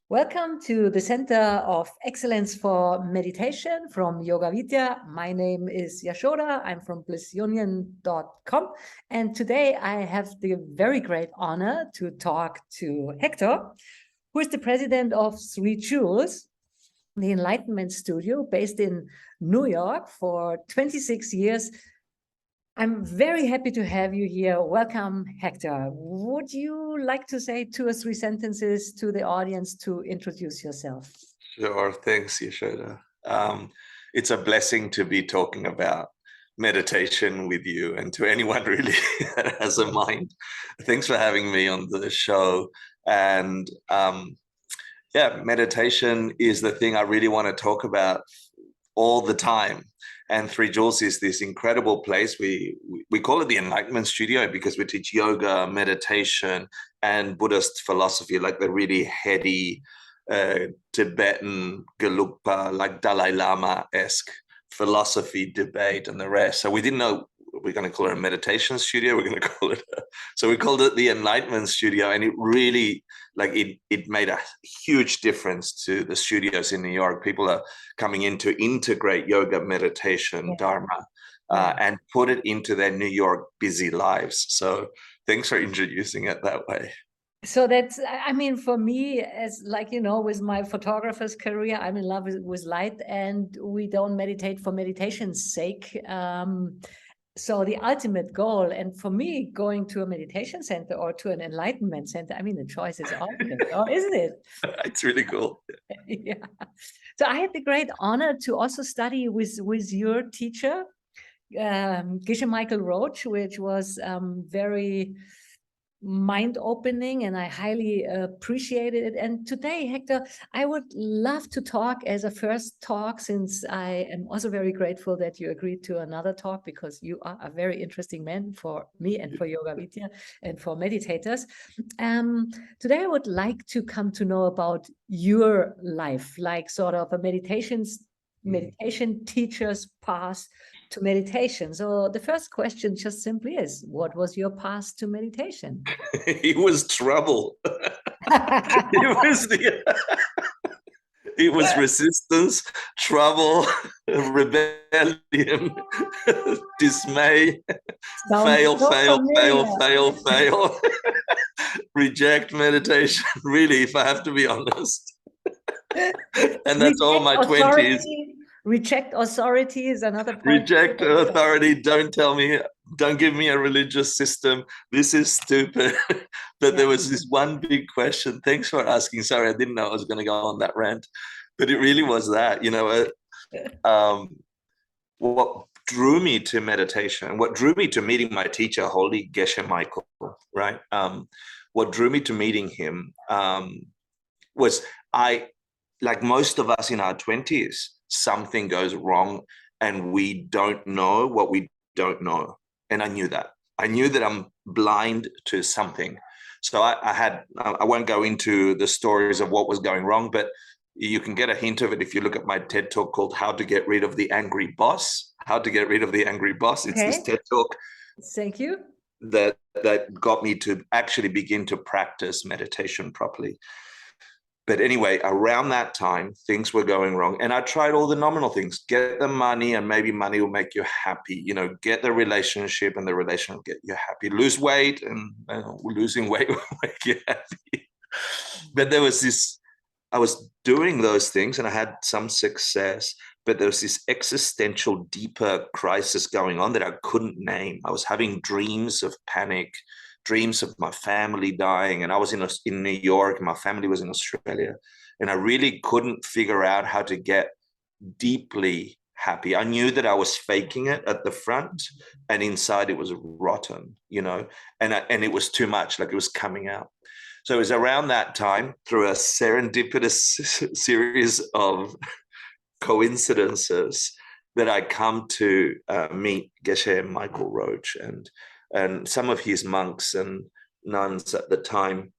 Welcome to the Center of Excellence for Meditation from Yoga Vidya. My name is Yashoda. I'm from blissunion.com. And today I have the very great honor to talk to Hector, who is the president of Three Jewels, the Enlightenment studio based in New York for 26 years. I'm very happy to have you here. Welcome, Hector. Would you like to say 2 or 3 sentences to the audience to introduce yourself? Sure, thanks, Yashoda. It's a blessing to be talking about meditation with you and to anyone really that has a mind. Thanks for having me on the show. And yeah, meditation is the thing I really want to talk about all the time. And Three Jewels is this incredible place. We call it the Enlightenment Studio because we teach yoga, meditation, and Buddhist philosophy, like the really heady Tibetan Gelugpa, like Dalai Lama-esque philosophy debate and the rest. So we didn't know we're going to call it a meditation studio. We're going to call it so we called it the Enlightenment Studio, and it really it made a huge difference to the studios in New York. People are coming in to integrate yoga, meditation, dharma, and put it into their New York busy lives. So thanks for introducing it that way. So that's, I mean, for me, as with my photographer's career, I'm in love with light, and we don't meditate for meditation's sake. So the ultimate goal, and for me, going to a meditation center or to an enlightenment center, I mean, the choice is obvious, isn't it? It's really cool. Yeah. So I had the great honor to also study with your teacher, Geshe Michael Roach, which was very mind-opening, and I highly appreciated it. And today, Hector, I would love to talk as a first talk, since I am also very grateful that you agreed to another talk, because you are a very interesting man for me and for Yoga Vidya and for meditators. Today, I would like to come to know about your life, like sort of a meditation teacher's path to meditation. So the first question just simply is, what was your path to meditation? It was trouble. It was resistance, trouble, rebellion, dismay, fail, reject meditation, really, if I have to be honest. And that's all my 20s. Reject authority is another point. Reject authority. Don't give me a religious system. This is stupid. But there was this one big question. Thanks for asking. Sorry, I didn't know I was going to go on that rant. But it really was that, what drew me to meditation, what drew me to meeting my teacher, Holy Geshe Michael, right? What drew me to meeting him was like most of us in our 20s, something goes wrong and we don't know what we don't know. And I knew that. I knew that I'm blind to something. So I won't go into the stories of what was going wrong, but you can get a hint of it if you look at my TED Talk called How to Get Rid of the Angry Boss. How to Get Rid of the Angry Boss. It's this TED Talk. Thank you. That got me to actually begin to practice meditation properly. But anyway, around that time, things were going wrong. And I tried all the nominal things. Get the money, and maybe money will make you happy. Get the relationship, and the relationship will get you happy. Lose weight, and losing weight will make you happy. But there was this, I was doing those things and I had some success, but there was this existential, deeper crisis going on that I couldn't name. I was having dreams of panic, dreams of my family dying, and I was in New York and my family was in Australia, and I really couldn't figure out how to get deeply happy. I knew that I was faking it at the front, and inside it was rotten, and it was too much, like it was coming out. So it was around that time, through a serendipitous series of coincidences, that I come to meet Geshe Michael Roach and some of his monks and nuns at the time.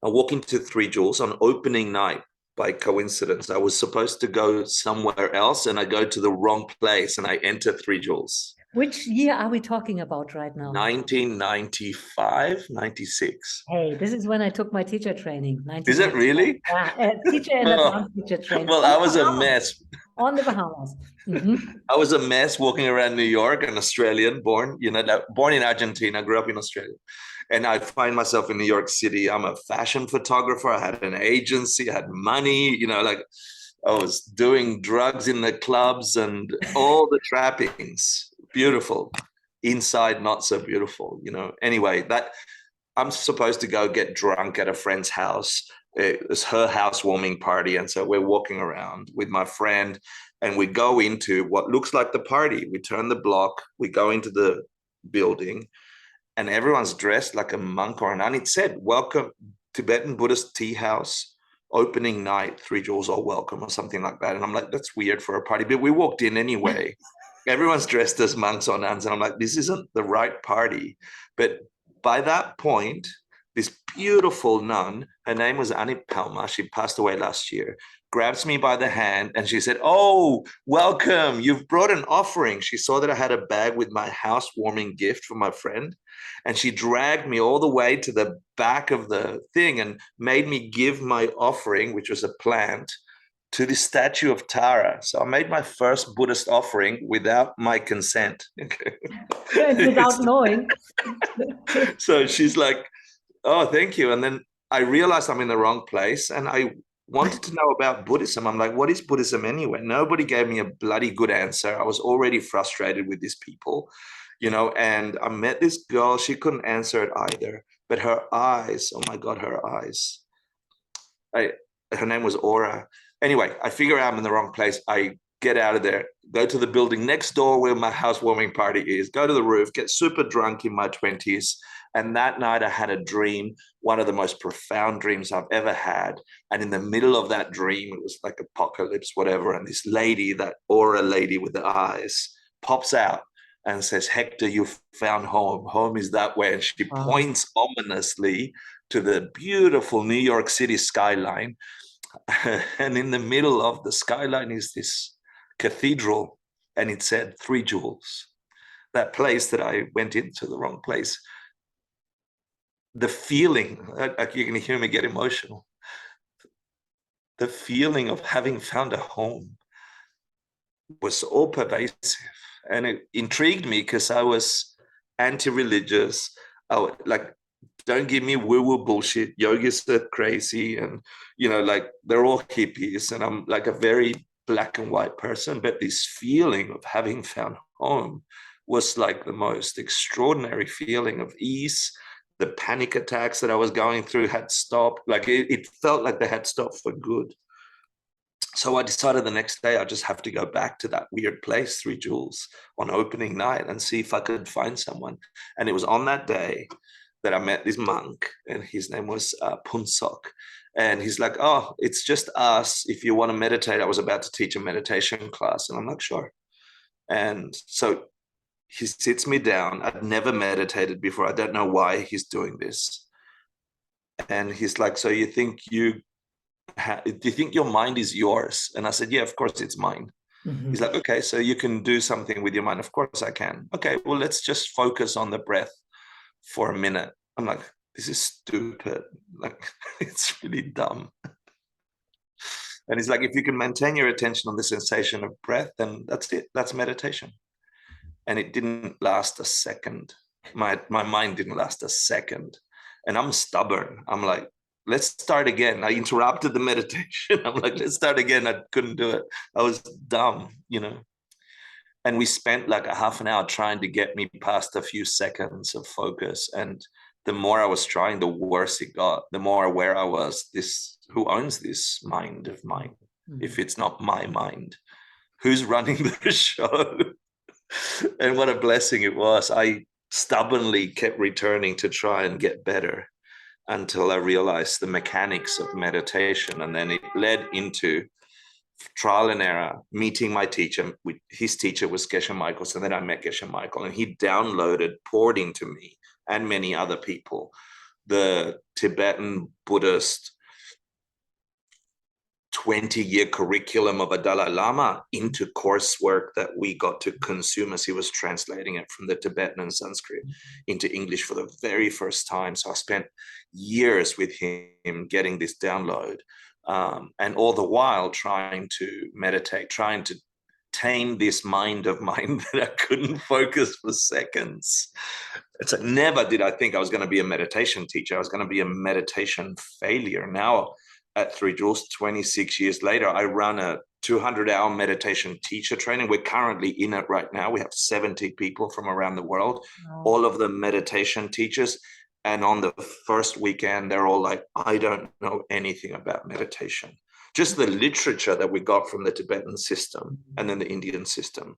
I walk into Three Jewels on opening night by coincidence. I was supposed to go somewhere else, and I go to the wrong place, and I enter Three Jewels. Which year are we talking about right now? 1995, 96. Hey, this is when I took my teacher training. Is it really? Teacher and advanced teacher training. Well, I was a mess. On the Bahamas. I was a mess walking around New York, an Australian born, born in Argentina, grew up in Australia. And I find myself in New York City. I'm a fashion photographer. I had an agency, I had money, like I was doing drugs in the clubs and all the trappings. Beautiful. Inside, not so beautiful, Anyway, that I'm supposed to go get drunk at a friend's house. It was her housewarming party. And so we're walking around with my friend and we go into what looks like the party. We turn the block, we go into the building and everyone's dressed like a monk or a nun. It said, welcome, Tibetan Buddhist tea house, opening night, 3 jewels all welcome or something like that. And I'm like, that's weird for a party, but we walked in anyway. Everyone's dressed as monks or nuns. And I'm like, this isn't the right party. But by that point, this beautiful nun, her name was Anip Palma, she passed away last year, grabs me by the hand and she said, oh, welcome, you've brought an offering. She saw that I had a bag with my housewarming gift for my friend. And she dragged me all the way to the back of the thing and made me give my offering, which was a plant, to the statue of Tara. So I made my first Buddhist offering without my consent. Without knowing. So she's like, oh, thank you. And then I realized I'm in the wrong place and I wanted to know about Buddhism. I'm like, what is Buddhism anyway? Nobody gave me a bloody good answer. I was already frustrated with these people, and I met this girl. She couldn't answer it either, but her eyes, oh my God, her eyes. Her name was Aura. Anyway, I figure out I'm in the wrong place. I get out of there, go to the building next door where my housewarming party is, go to the roof, get super drunk in my 20s. And that night I had a dream, one of the most profound dreams I've ever had. And in the middle of that dream, it was like apocalypse, whatever. And this lady, that Aura lady with the eyes, pops out and says, Hector, you've found home. Home is that way. And she points ominously to the beautiful New York City skyline. And in the middle of the skyline is this cathedral, and it said 3 jewels. That place that I went into, the wrong place. The feeling, you're going to hear me get emotional. The feeling of having found a home was all pervasive, and it intrigued me because I was anti-religious. I would, don't give me woo-woo bullshit. Yogis are crazy, and they're all hippies, and I'm like a very black and white person. But this feeling of having found home was like the most extraordinary feeling of ease. The panic attacks that I was going through had stopped. It felt like they had stopped for good. So I decided the next day I just have to go back to that weird place, 3 jewels, on opening night and see if I could find someone. And it was on that day that I met this monk, and his name was Punsok. And he's like, oh, it's just us. If you want to meditate, I was about to teach a meditation class. And I'm like, sure. And so he sits me down. I'd never meditated before. I don't know why he's doing this. And he's like, so you think do you think your mind is yours? And I said, yeah, of course it's mine. Mm-hmm. He's like, okay, so you can do something with your mind. Of course I can. Okay, well, let's just focus on the breath for a minute. I'm like, this is stupid. It's really dumb. And he's like, if you can maintain your attention on the sensation of breath, then that's it. That's meditation. And it didn't last a second. My mind didn't last a second. And I'm stubborn. I'm like, let's start again. I interrupted the meditation. I'm like, let's start again. I couldn't do it. I was dumb, And we spent like a half an hour trying to get me past a few seconds of focus. And the more I was trying, the worse it got. The more aware I was, who owns this mind of mine? Mm-hmm. If it's not my mind, who's running the show? And what a blessing it was. I stubbornly kept returning to try and get better until I realized the mechanics of meditation. And then it led into trial and error, meeting my teacher. His teacher was Geshe Michaels, and then I met Geshe Michael, and he poured into me and many other people the Tibetan Buddhist 20-year curriculum of a Dalai Lama into coursework that we got to consume as he was translating it from the Tibetan and Sanskrit into English for the very first time. So I spent years with him getting this download, and all the while trying to meditate, trying to tame this mind of mine that I couldn't focus for seconds. It's like, never did I think I was going to be a meditation teacher. I was going to be a meditation failure. Now at 3 Jewels, 26 years later, I run a 200-hour meditation teacher training. We're currently in it right now. We have 70 people from around the world, all of them meditation teachers. And on the first weekend, they're all like, I don't know anything about meditation. Just the literature that we got from the Tibetan system and then the Indian system.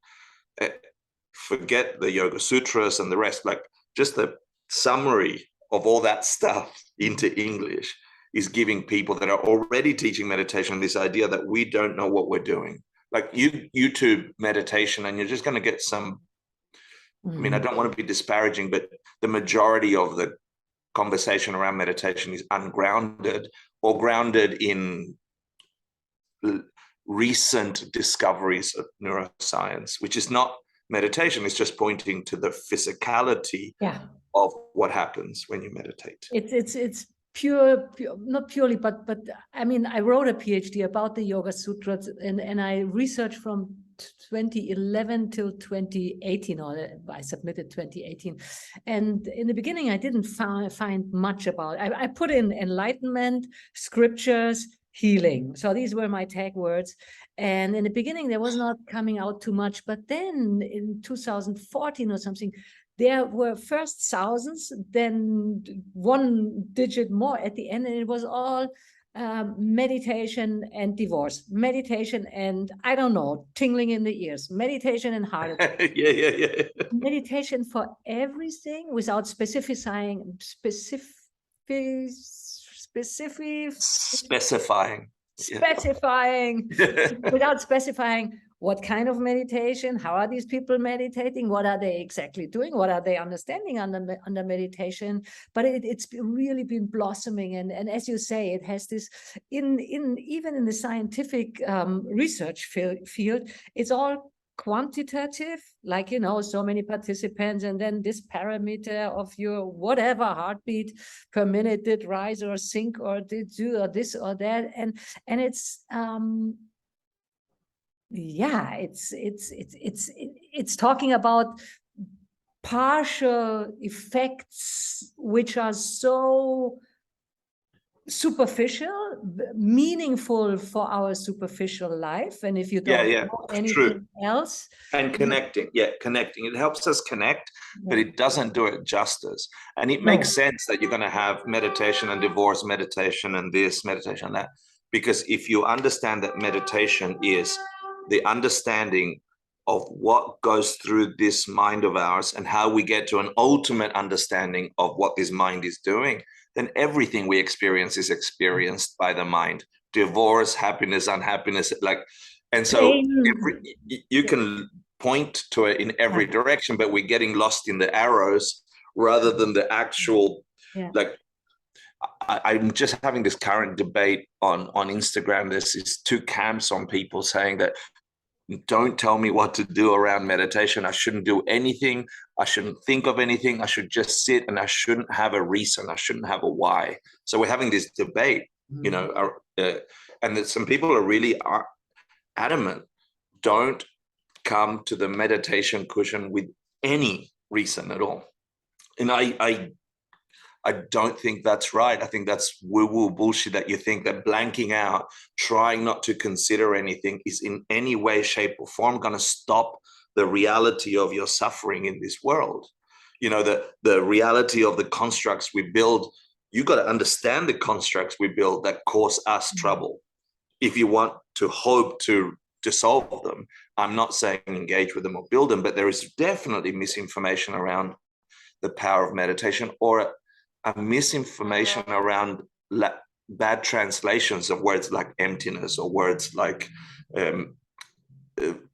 Forget the Yoga Sutras and the rest, like just the summary of all that stuff into English is giving people that are already teaching meditation this idea that we don't know what we're doing. Like YouTube meditation, and you're just going to get some, I mean, I don't want to be disparaging, but the majority of the conversation around meditation is ungrounded or grounded in recent discoveries of neuroscience, which is not meditation. It's just pointing to the physicality of what happens when you meditate. It's pure, not purely, but I mean, I wrote a PhD about the Yoga Sutras, and I researched from 2011 till 2018, or I submitted 2018. And in the beginning, I didn't find much about it. I put in enlightenment, scriptures, healing. So these were my tag words. And in the beginning, there was not coming out too much. But then in 2014 or something, there were first thousands, then 1 digit more at the end, and it was all meditation and divorce, meditation and, I don't know, tingling in the ears, meditation and heart attack. yeah. Meditation for everything without specifying without specifying what kind of meditation, how are these people meditating, what are they exactly doing, what are they understanding under meditation. But it's really been blossoming, and as you say, it has this even in the scientific research field, it's all quantitative, like, you know, so many participants, and then this parameter of your whatever heartbeat per minute did rise or sink or did do or this or that, and it's it's talking about partial effects which are so superficial, meaningful for our superficial life, and if you don't know anything else, and connecting it helps us connect, but it doesn't do it justice. And it makes sense that you're going to have meditation and divorce, meditation and this, meditation and that, because if you understand that meditation is the understanding of what goes through this mind of ours and how we get to an ultimate understanding of what this mind is doing, then everything we experience is experienced by the mind. Divorce, happiness, unhappiness, like, and so you can point to it in every direction, but we're getting lost in the arrows rather than the actual, like, I'm just having this current debate on Instagram. There's these 2 camps on people saying that, don't tell me what to do around meditation. I shouldn't do anything. I shouldn't think of anything. I should just sit, and I shouldn't have a reason. I shouldn't have a why. So we're having this debate, you know, and that some people are really adamant. Don't come to the meditation cushion with any reason at all. And I don't think that's right. I think that's woo-woo bullshit that you think that blanking out, trying not to consider anything is in any way, shape, or form going to stop the reality of your suffering in this world. You know, the reality of the constructs we build, you got to understand the constructs we build that cause us trouble. If you want to hope to solve them, I'm not saying engage with them or build them, but there is definitely misinformation around the power of meditation, or a misinformation around bad translations of words like emptiness, or words like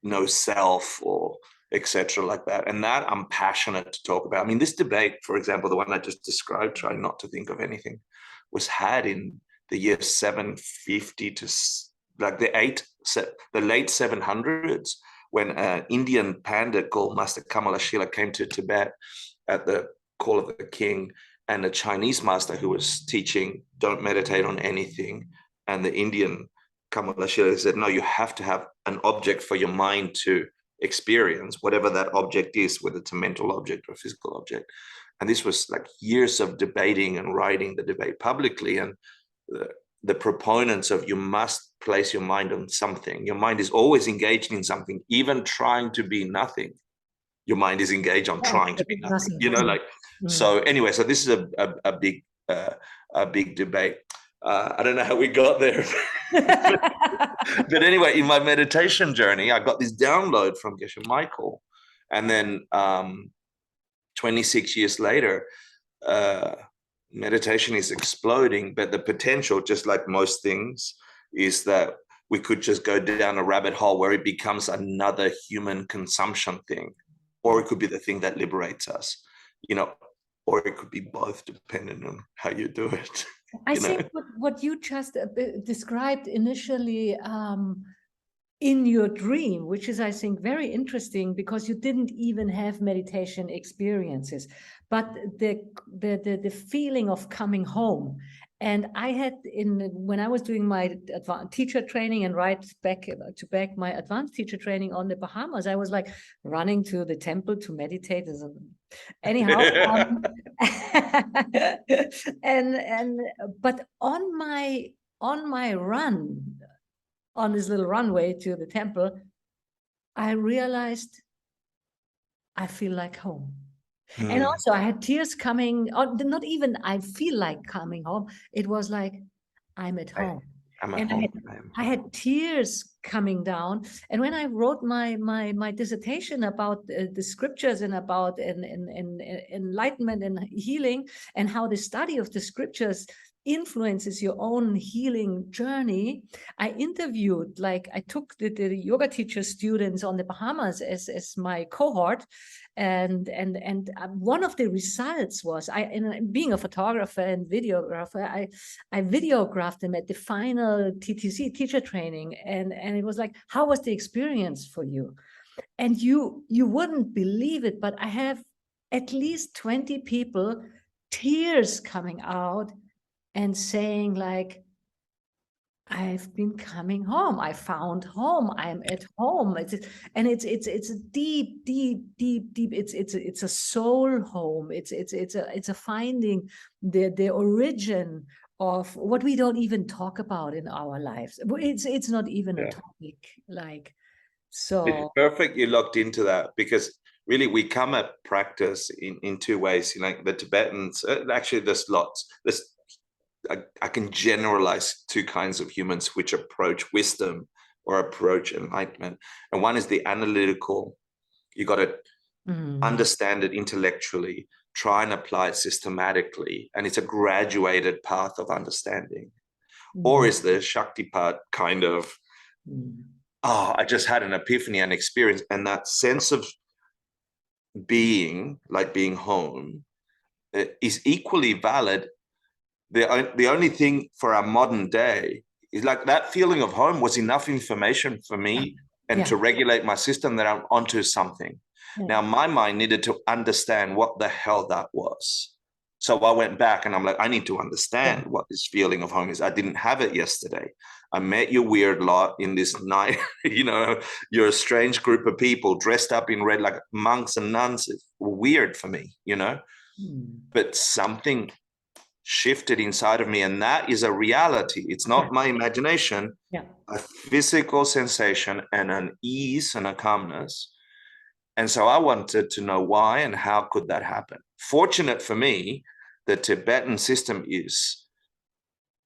no self, or etc. like that. And that I'm passionate to talk about. I mean, this debate, for example, the one I just described, trying not to think of anything, was had in the year 750 to like the late 700s, when an Indian pandit called Master Kamala Shila came to Tibet at the call of the king, and a Chinese master who was teaching, don't meditate on anything. And the Indian Kamala Shila said, no, you have to have an object for your mind to experience, whatever that object is, whether it's a mental object or a physical object. And this was like years of debating and writing the debate publicly. And the proponents of you must place your mind on something. Your mind is always engaged in something, even trying to be nothing. Your mind is engaged on trying to be nothing. You know, like, so anyway, so this is a big debate. I don't know how we got there. But anyway, in my meditation journey, I got this download from Geshe Michael. And then 26 years later, meditation is exploding, but the potential, just like most things, is that we could just go down a rabbit hole where it becomes another human consumption thing, or it could be the thing that liberates us, you know, or it could be both, depending on how you do it. I think what you just described initially in your dream, which is, I think, very interesting, because you didn't even have meditation experiences, but the feeling of coming home. And I had, when I was doing my advanced teacher training and right back to back my advanced teacher training on the Bahamas, I was like running to the temple to meditate. Anyhow, but on my run, on this little runway to the temple, I realized I feel like home. And also I had tears coming, or not even I feel like coming home. It was like, I'm at home. I had tears coming down. And when I wrote my dissertation about the scriptures and about enlightenment and healing, and how the study of the scriptures influences your own healing journey, I interviewed, like I took the yoga teacher students on the Bahamas as my cohort. And one of the results was, being a photographer and videographer, I videographed them at the final TTC, teacher training, and it was like, how was the experience for you? And you wouldn't believe it, but I have at least 20 people, tears coming out and saying like, I've been coming home. I found home. I'm at home. It's a deep. It's a soul home. It's a finding the origin of what we don't even talk about in our lives. It's not even a topic. Like, so it's perfect you locked into that, because really we come at practice in two ways. You know, the Tibetans, actually there's lots. I can generalize two kinds of humans which approach wisdom or approach enlightenment. And one is the analytical. You got to understand it intellectually, try and apply it systematically. And it's a graduated path of understanding. Or is the Shaktipat kind of, I just had an epiphany and experience. And that sense of being, like being home, is equally valid. The only thing for our modern day is like that feeling of home was enough information for me and to regulate my system that I'm onto something. Now, my mind needed to understand what the hell that was. So I went back and I'm like, I need to understand what this feeling of home is. I didn't have it yesterday. I met your weird lot in this night, you know, you're a strange group of people dressed up in red like monks and nuns. It's weird for me, you know, but something shifted inside of me, and that is a reality. It's not my imagination. A physical sensation and an ease and a calmness. And so I wanted to know why and how could that happen. Fortunate for me, the Tibetan system is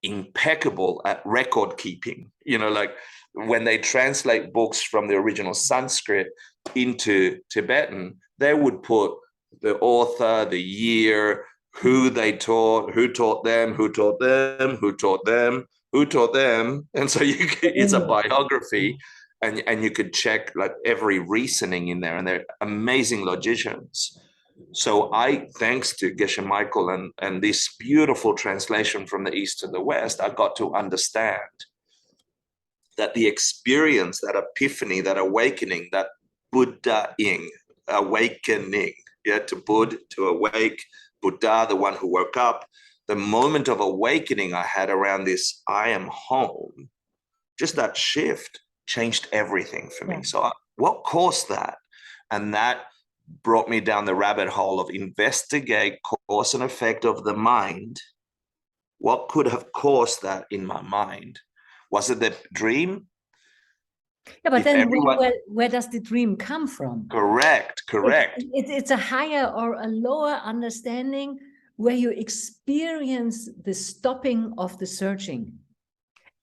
impeccable at record keeping. You know, like when they translate books from the original Sanskrit into Tibetan, they would put the author, the year, who they taught, who taught them, who taught them, who taught them, who taught them. And so it's a biography, and you could check like every reasoning in there, and they're amazing logicians. So thanks to Geshe Michael and this beautiful translation from the East to the West, I got to understand that the experience, that epiphany, that awakening, that Buddha-ing, awakening, yeah, to Bud, to awake, Buddha, the one who woke up, the moment of awakening I had around this, I am home, just that shift changed everything for me. So what caused that? And that brought me down the rabbit hole of investigate cause and effect of the mind. What could have caused that in my mind? Was it the dream? Yeah, but then where does the dream come from? Correct. It's a higher or a lower understanding where you experience the stopping of the searching.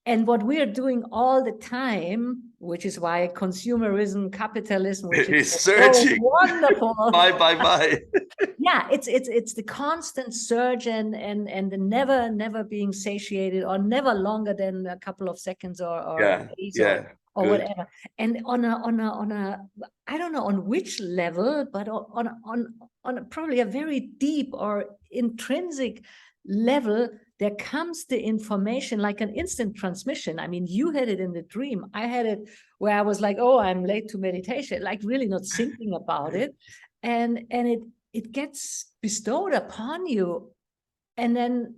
And what we are doing all the time, which is why consumerism, capitalism, which is searching. So wonderful. Bye. Yeah, it's the constant search and the never being satiated, or never longer than a couple of seconds or days or whatever. And on a I don't know on which level, but on probably a very deep or intrinsic level, there comes the information like an instant transmission. I mean, you had it in the dream. I had it where I was like, oh, I'm late to meditation, like really not thinking about it. And it gets bestowed upon you. And then,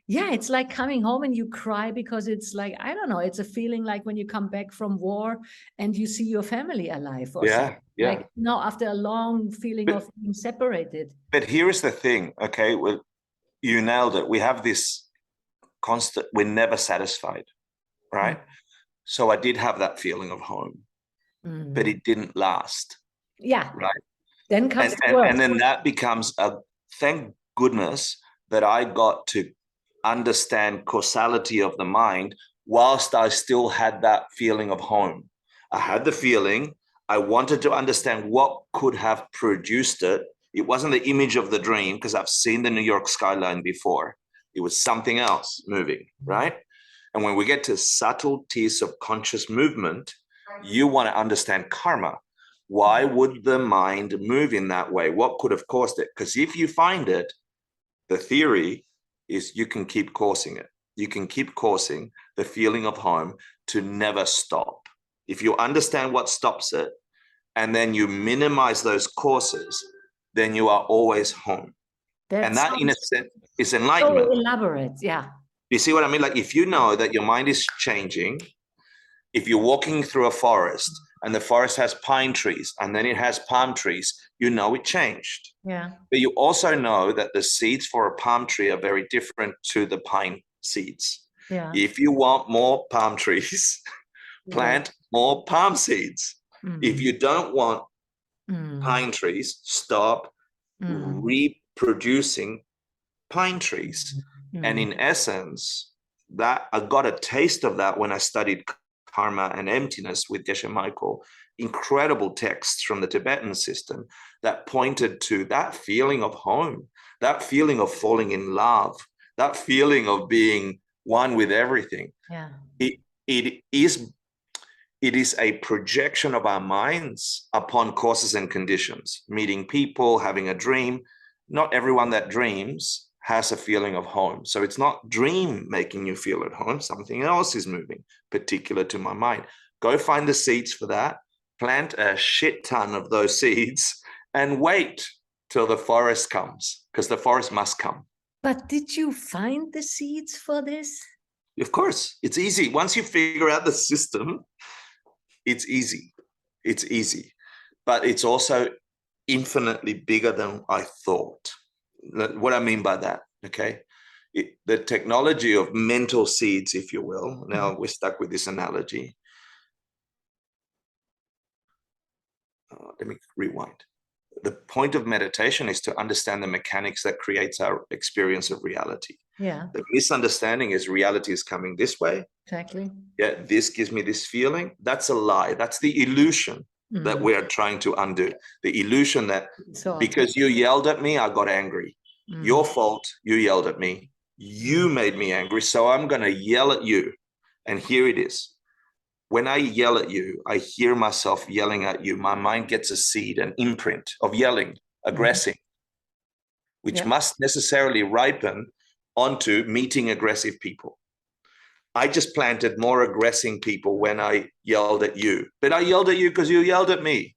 yeah, it's like coming home and you cry because it's like, I don't know, it's a feeling like when you come back from war and you see your family alive or something. Like now after a long feeling of being separated. But here is the thing, okay? Well, you nailed it. We have this constant, we're never satisfied, right? So I did have that feeling of home, but it didn't last. Yeah. Right. Then comes and then that becomes a thank goodness that I got to understand causality of the mind whilst I still had that feeling of home. I had the feeling, I wanted to understand what could have produced it. It wasn't the image of the dream because I've seen the New York skyline before. It was something else moving, right? And when we get to subtleties of conscious movement, you want to understand karma. Why would the mind move in that way? What could have caused it? Because if you find it, the theory is you can keep causing it. You can keep causing the feeling of home to never stop. If you understand what stops it, and then you minimize those causes, then you are always home. And that, in a sense, is enlightenment. So elaborate, yeah. You see what I mean? Like if you know that your mind is changing, if you're walking through a forest and the forest has pine trees and then it has palm trees, you know it changed. Yeah. But you also know that the seeds for a palm tree are very different to the pine seeds. Yeah. If you want more palm trees, plant more palm seeds. If you don't want pine trees, stop reproducing pine trees. And in essence, that I got a taste of that when I studied karma and emptiness with Geshe Michael. Incredible texts from the Tibetan system that pointed to that feeling of home, that feeling of falling in love, that feeling of being one with everything. Yeah. It is a projection of our minds upon causes and conditions, meeting people, having a dream. Not everyone that dreams has a feeling of home. So it's not dream making you feel at home. Something else is moving, particular to my mind. Go find the seeds for that, plant a shit ton of those seeds and wait till the forest comes, because the forest must come. But did you find the seeds for this? Of course, it's easy. Once you figure out the system, it's easy. It's easy. But it's also infinitely bigger than I thought. What I mean by that, okay? The technology of mental seeds, if you will. Now we're stuck with this analogy. Let me rewind. The point of meditation is to understand the mechanics that creates our experience of reality. Yeah. The misunderstanding is reality is coming this way. Exactly. Yeah, this gives me this feeling. That's a lie. That's the illusion that we are trying to undo. The illusion that because you yelled at me, I got angry. Your fault, you yelled at me. You made me angry, so I'm going to yell at you. And here it is. When I yell at you, I hear myself yelling at you. My mind gets a seed, an imprint of yelling, aggressing, which must necessarily ripen onto meeting aggressive people. I just planted more aggressing people when I yelled at you. But I yelled at you because you yelled at me.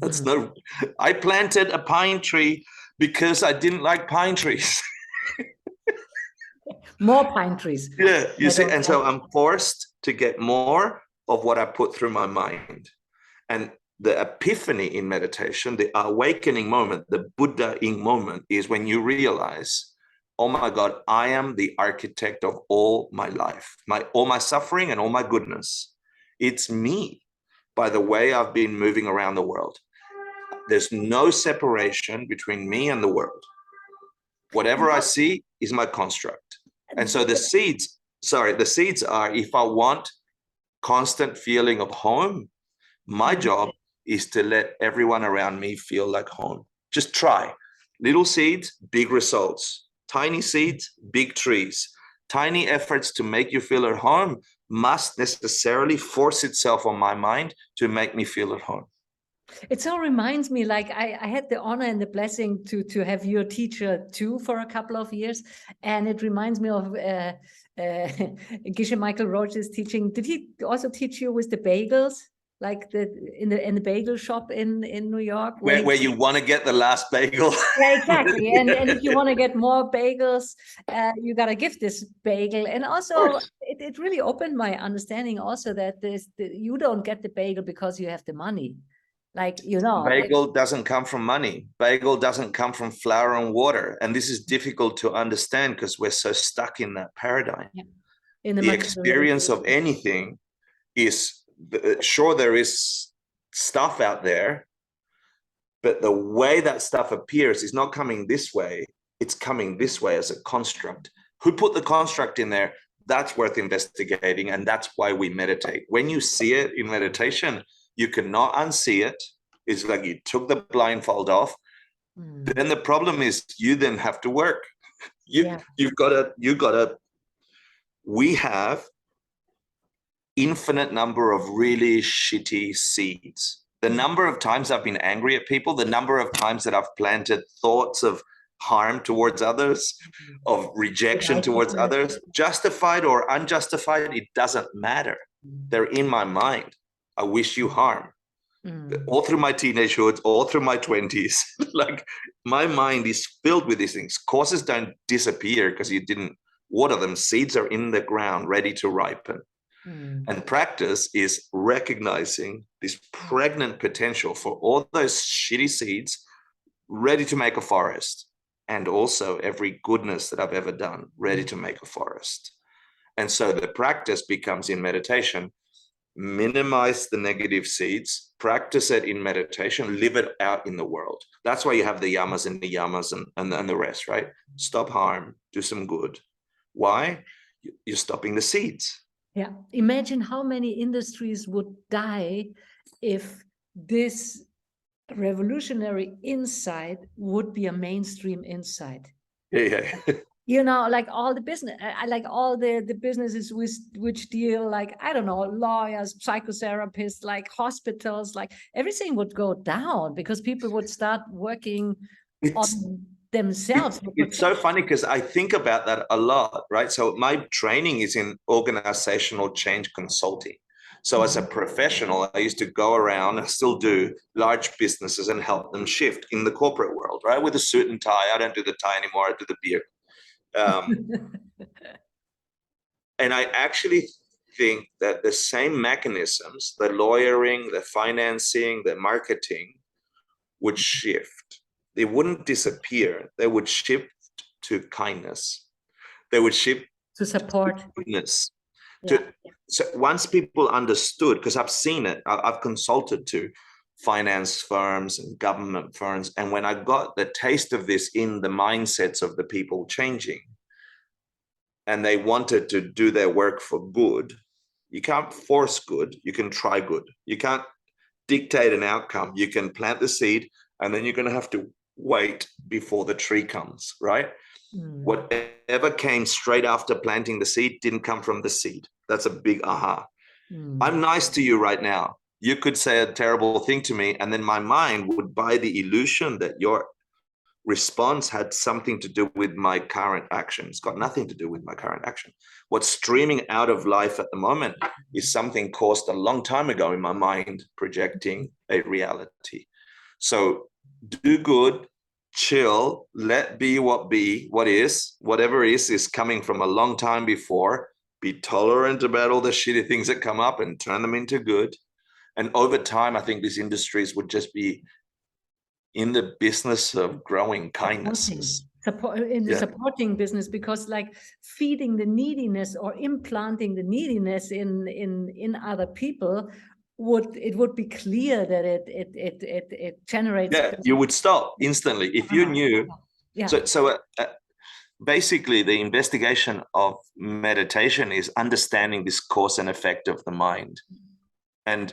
That's no, I planted a pine tree because I didn't like pine trees. More pine trees. Yeah, you see, and so I'm forced to get more of what I put through my mind. And the epiphany in meditation, the awakening moment, the Buddha-ing moment is when you realize, oh my God, I am the architect of all my life, all my suffering and all my goodness. It's me by the way I've been moving around the world. There's no separation between me and the world. Whatever I see is my construct. And so the seeds are, if I want constant feeling of home, my job is to let everyone around me feel like home. Just try. Little seeds, big results. Tiny seeds, big trees. Tiny efforts to make you feel at home must necessarily force itself on my mind to make me feel at home. It so reminds me, like I had the honor and the blessing to have your teacher too for a couple of years, and it reminds me of Geshe Michael Roach's teaching. Did he also teach you with the bagels, like in the bagel shop in New York, where you want to get the last bagel? Yeah, exactly. And if you want to get more bagels, you got to give this bagel. And also, it really opened my understanding also that you don't get the bagel because you have the money. Like, bagel doesn't come from money. Bagel doesn't come from flour and water. And this is difficult to understand because we're so stuck in that paradigm. Yeah. In the experience of anything is, sure, there is stuff out there, but the way that stuff appears is not coming this way. It's coming this way as a construct. Who put the construct in there? That's worth investigating. And that's why we meditate. When you see it in meditation, you cannot unsee it. It's like you took the blindfold off. Then the problem is you then have to work. You've got to, we have infinite number of really shitty seeds. The number of times I've been angry at people, the number of times that I've planted thoughts of harm towards others, of rejection towards others, justified or unjustified, it doesn't matter. They're in my mind. I wish you harm. All through my teenagehood, all through my 20s, like my mind is filled with these things. Causes don't disappear because you didn't water them. Seeds are in the ground, ready to ripen. And practice is recognizing this pregnant potential for all those shitty seeds ready to make a forest, and also every goodness that I've ever done ready to make a forest. And so the practice becomes in meditation, minimize the negative seeds, practice it in meditation, live it out in the world. That's why you have the yamas and the yamas and the rest, right? Stop harm, do some good. Why? You're stopping the seeds. Yeah. Imagine how many industries would die if this revolutionary insight would be a mainstream insight. Yeah. Like all the business, like all the businesses which deal, like, I don't know, lawyers, psychotherapists, like hospitals, like everything would go down because people would start working on themselves. It's so funny because I think about that a lot, right? So my training is in organizational change consulting. So as a professional, I used to go around, I still do, large businesses and help them shift in the corporate world, right? With a suit and tie. I don't do the tie anymore, I do the beard. And I actually think that the same mechanisms, the lawyering, the financing, the marketing, would shift. They wouldn't disappear. They would shift to kindness. They would shift to support goodness. So once people understood, because I've seen it, I've consulted to finance firms and government firms. And when I got the taste of this in the mindsets of the people changing, and they wanted to do their work for good, you can't force good, you can try good. You can't dictate an outcome. You can plant the seed, and then you're going to have to wait before the tree comes, right? Whatever came straight after planting the seed didn't come from the seed. That's a big aha. I'm nice to you right now. You could say a terrible thing to me, and then my mind would buy the illusion that you're response had something to do with my current action. It's got nothing to do with my current action. What's streaming out of life at the moment is something caused a long time ago in my mind, projecting a reality. So do good, chill, let be, what is, whatever is coming from a long time before. Be tolerant about all the shitty things that come up and turn them into good. And over time, I think these industries would just be in the business of growing kindnesses. Supporting business, because like feeding the neediness or implanting the neediness in other people would be clear that it generates. Yeah, you would stop instantly if you knew. Yeah. So basically, the investigation of meditation is understanding this cause and effect of the mind, and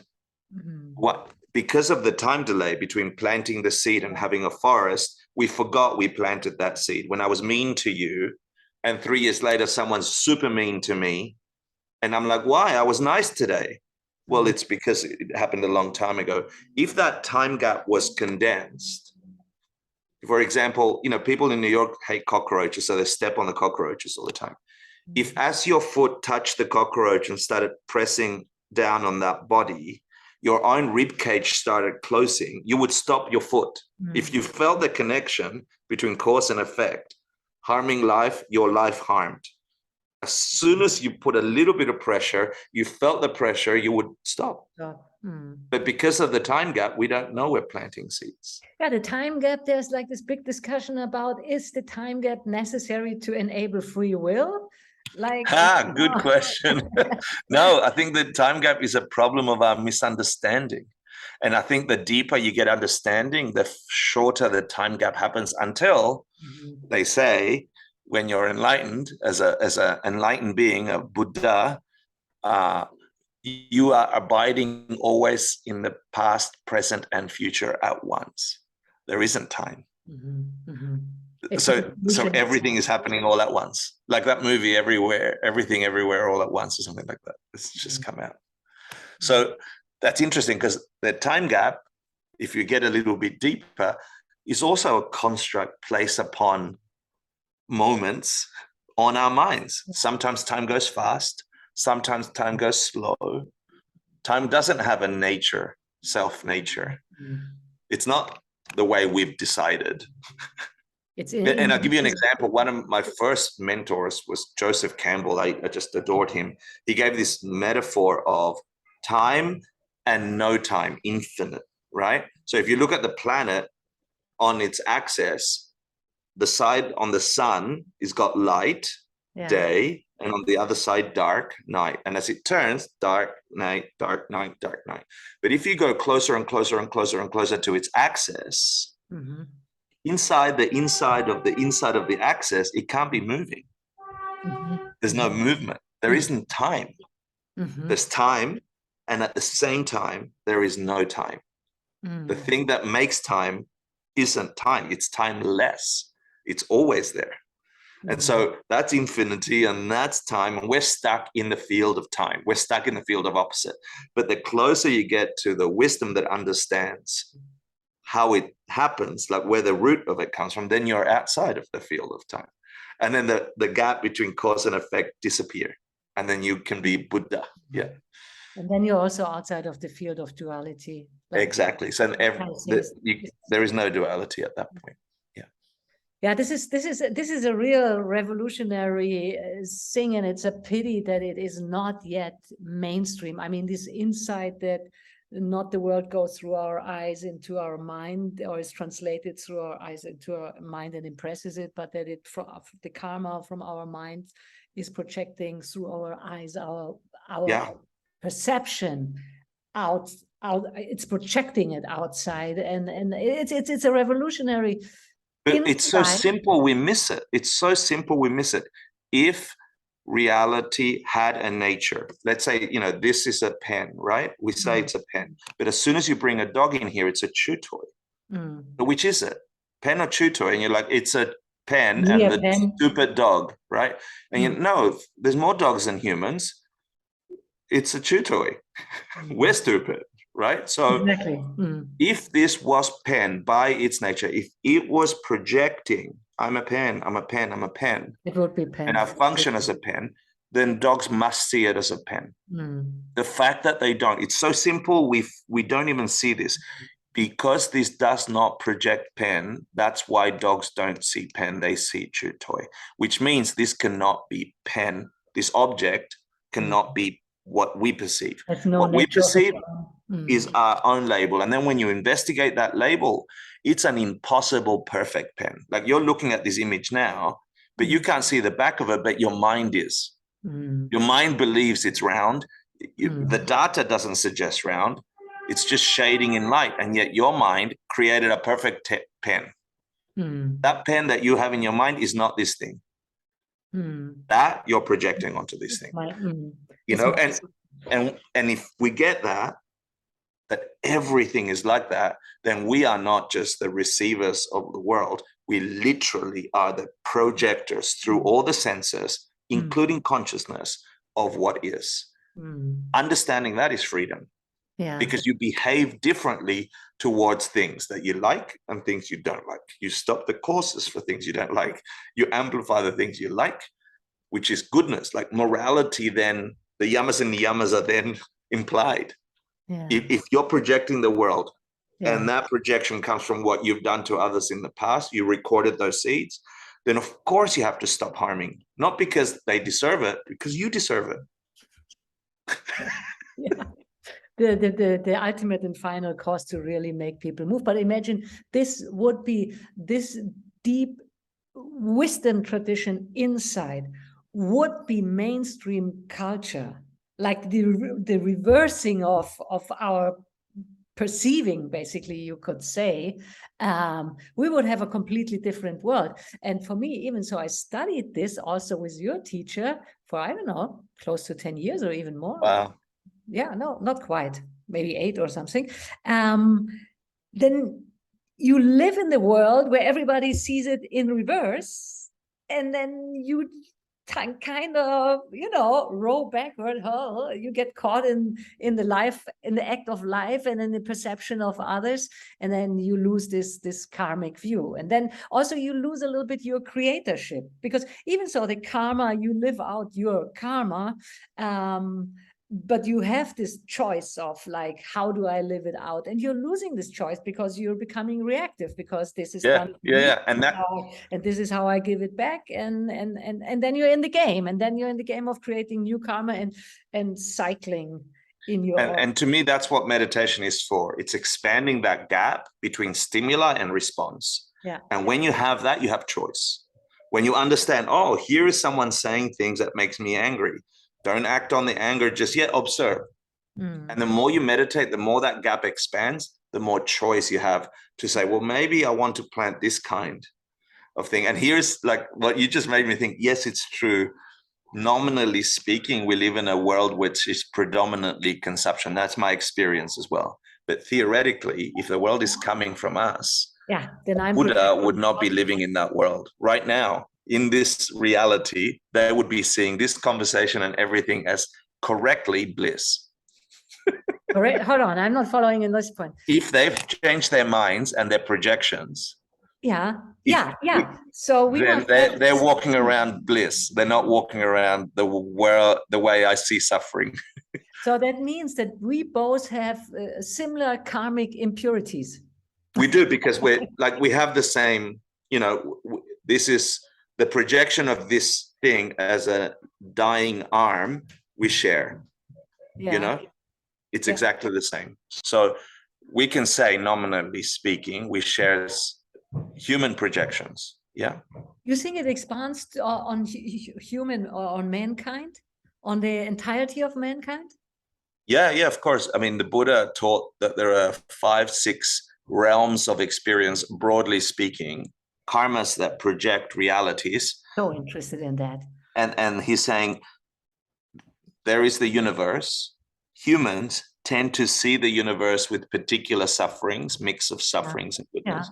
because of the time delay between planting the seed and having a forest, we forgot we planted that seed. When I was mean to you, and 3 years later, someone's super mean to me, and I'm like, why? I was nice today. Well, it's because it happened a long time ago. If that time gap was condensed, for example, people in New York hate cockroaches, so they step on the cockroaches all the time. If as your foot touched the cockroach and started pressing down on that body, your own rib cage started closing, you would stop your foot. If you felt the connection between cause and effect, harming life, your life harmed. As soon as you put a little bit of pressure, you felt the pressure, you would stop. But because of the time gap, we don't know we're planting seeds. Yeah, the time gap, there's like this big discussion about, is the time gap necessary to enable free will? Good question. No, I think the time gap is a problem of our misunderstanding. And I think the deeper you get understanding, the shorter the time gap happens, until they say, when you're enlightened, as a enlightened being, a Buddha, you are abiding always in the past, present, and future at once. There isn't time. So everything is happening all at once, like that movie Everything Everywhere All at Once, or something like that. It's just come out. So that's interesting, because the time gap, if you get a little bit deeper, is also a construct placed upon moments on our minds. Sometimes time goes fast, sometimes time goes slow. Time doesn't have a nature, self-nature. It's not the way we've decided. And I'll give you an example. One of my first mentors was Joseph Campbell. I just adored him. He gave this metaphor of time and no time, infinite, right? So if you look at the planet on its axis, the side on the sun is got light, day, and on the other side, dark, night. And as it turns, dark, night, dark, night, dark, night. But if you go closer and closer and closer and closer to its axis, inside of the axis, it can't be moving. There's no movement. There isn't time. There's time, and at the same time, there is no time. The thing that makes time isn't time. It's timeless. It's always there. And so that's infinity, and that's time, and we're stuck in the field of time. We're stuck in the field of opposite. But the closer you get to the wisdom that understands how it happens, like where the root of it comes from, then you're outside of the field of time. And then the gap between cause and effect disappear. And then you can be Buddha. Yeah. And then you're also outside of the field of duality. Exactly. So there is no duality at that point. Yeah, this is a real revolutionary thing, and it's a pity that it is not yet mainstream. I mean, this insight that not the world goes through our eyes into our mind, or is translated through our eyes into our mind and impresses it, but that the karma from our minds is projecting through our eyes, our perception out. It's projecting it outside, and it's a revolutionary. But it's so simple, we miss it. It's so simple, we miss it. If reality had a nature, let's say, this is a pen, right? We say it's a pen. But as soon as you bring a dog in here, it's a chew toy. Which is it? Pen or chew toy? And you're like, it's a pen and the stupid dog, right? And there's more dogs than humans. It's a chew toy. We're stupid, right? So exactly. if this was pen by its nature, if it was projecting, I'm a pen, I'm a pen, I'm a pen, It would be pen. and I function as a pen, then dogs must see it as a pen. The fact that they don't, it's so simple, we don't even see this. Because this does not project pen, that's why dogs don't see pen, they see chew toy, which means this cannot be pen. This object cannot be what we perceive. No what we perceive is our own label. And then when you investigate that label, it's an impossible perfect pen. Like you're looking at this image now, but you can't see the back of it, but your mind is. Your mind believes it's round. The data doesn't suggest round. It's just shading in light. And yet your mind created a perfect pen. That pen that you have in your mind is not this thing. That you're projecting onto this thing. You know, and if we get that everything is like that, then we are not just the receivers of the world. We literally are the projectors through all the senses, including consciousness, of what is. Understanding that is freedom. Because you behave differently towards things that you like and things you don't like. You stop the courses for things you don't like. You amplify the things you like, which is goodness. Like morality, then the yamas and niyamas are then implied. If you're projecting the world and that projection comes from what you've done to others in the past, you recorded those seeds, then of course you have to stop harming. Not because they deserve it, because you deserve it. The ultimate and final cause to really make people move. But imagine this would be this deep wisdom tradition inside would be mainstream culture, like the reversing of our perceiving, basically, you could say, we would have a completely different world. And for me, even so, I studied this also with your teacher for, I don't know, close to 10 years or even more. Wow. Yeah, no, not quite, maybe 8 or something. Then you live in the world where everybody sees it in reverse, and then you kind of, roll backward. You get caught in the act of life and in the perception of others, and then you lose this karmic view. And then also you lose a little bit your creatorship, because even so, the karma, you live out your karma, but you have this choice of like, how do I live it out? And you're losing this choice because you're becoming reactive, because this is done and this is how I give it back, and then you're in the game, and then you're in the game of creating new karma and cycling in your and to me, that's what meditation is for. It's expanding that gap between stimuli and response. And when you have that, you have choice. When you understand, oh, here is someone saying things that makes me angry. Don't act on the anger just yet, observe. And the more you meditate, the more that gap expands, the more choice you have to say, well, maybe I want to plant this kind of thing. And here's like what you just made me think. Yes, it's true. Nominally speaking, we live in a world which is predominantly consumption. That's my experience as well. But theoretically, if the world is coming from us, then Buddha would not be living in that world right now. In this reality, they would be seeing this conversation and everything as correctly bliss. Correct. Hold on, I'm not following in this point. If they've changed their minds and their projections, so they're walking around bliss. They're not walking around the world the way I see suffering. So that means that we both have similar karmic impurities. We do, because we have the same. This is the projection of this thing as a dying arm. We share. It's exactly the same. So we can say, nominally speaking, we share human projections. You think it expands on human or on mankind, on the entirety of mankind? Yeah, of course. I mean, the Buddha taught that there are 5, 6 realms of experience, broadly speaking, karmas that project realities. So interested in that. And he's saying there is the universe. Humans tend to see the universe with particular sufferings, mix of sufferings and goodness.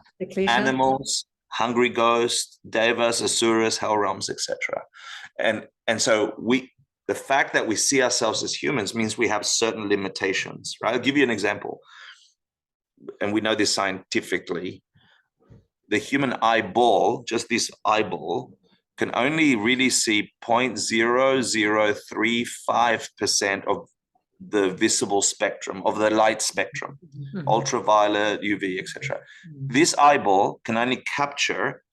Animals, hungry ghosts, devas, asuras, hell realms, etc. And so the fact that we see ourselves as humans means we have certain limitations, right? I'll give you an example. And we know this scientifically. The human eyeball, just this eyeball, can only really see 0.0035% of the visible spectrum, of the light spectrum, ultraviolet, UV, etc. This eyeball can only capture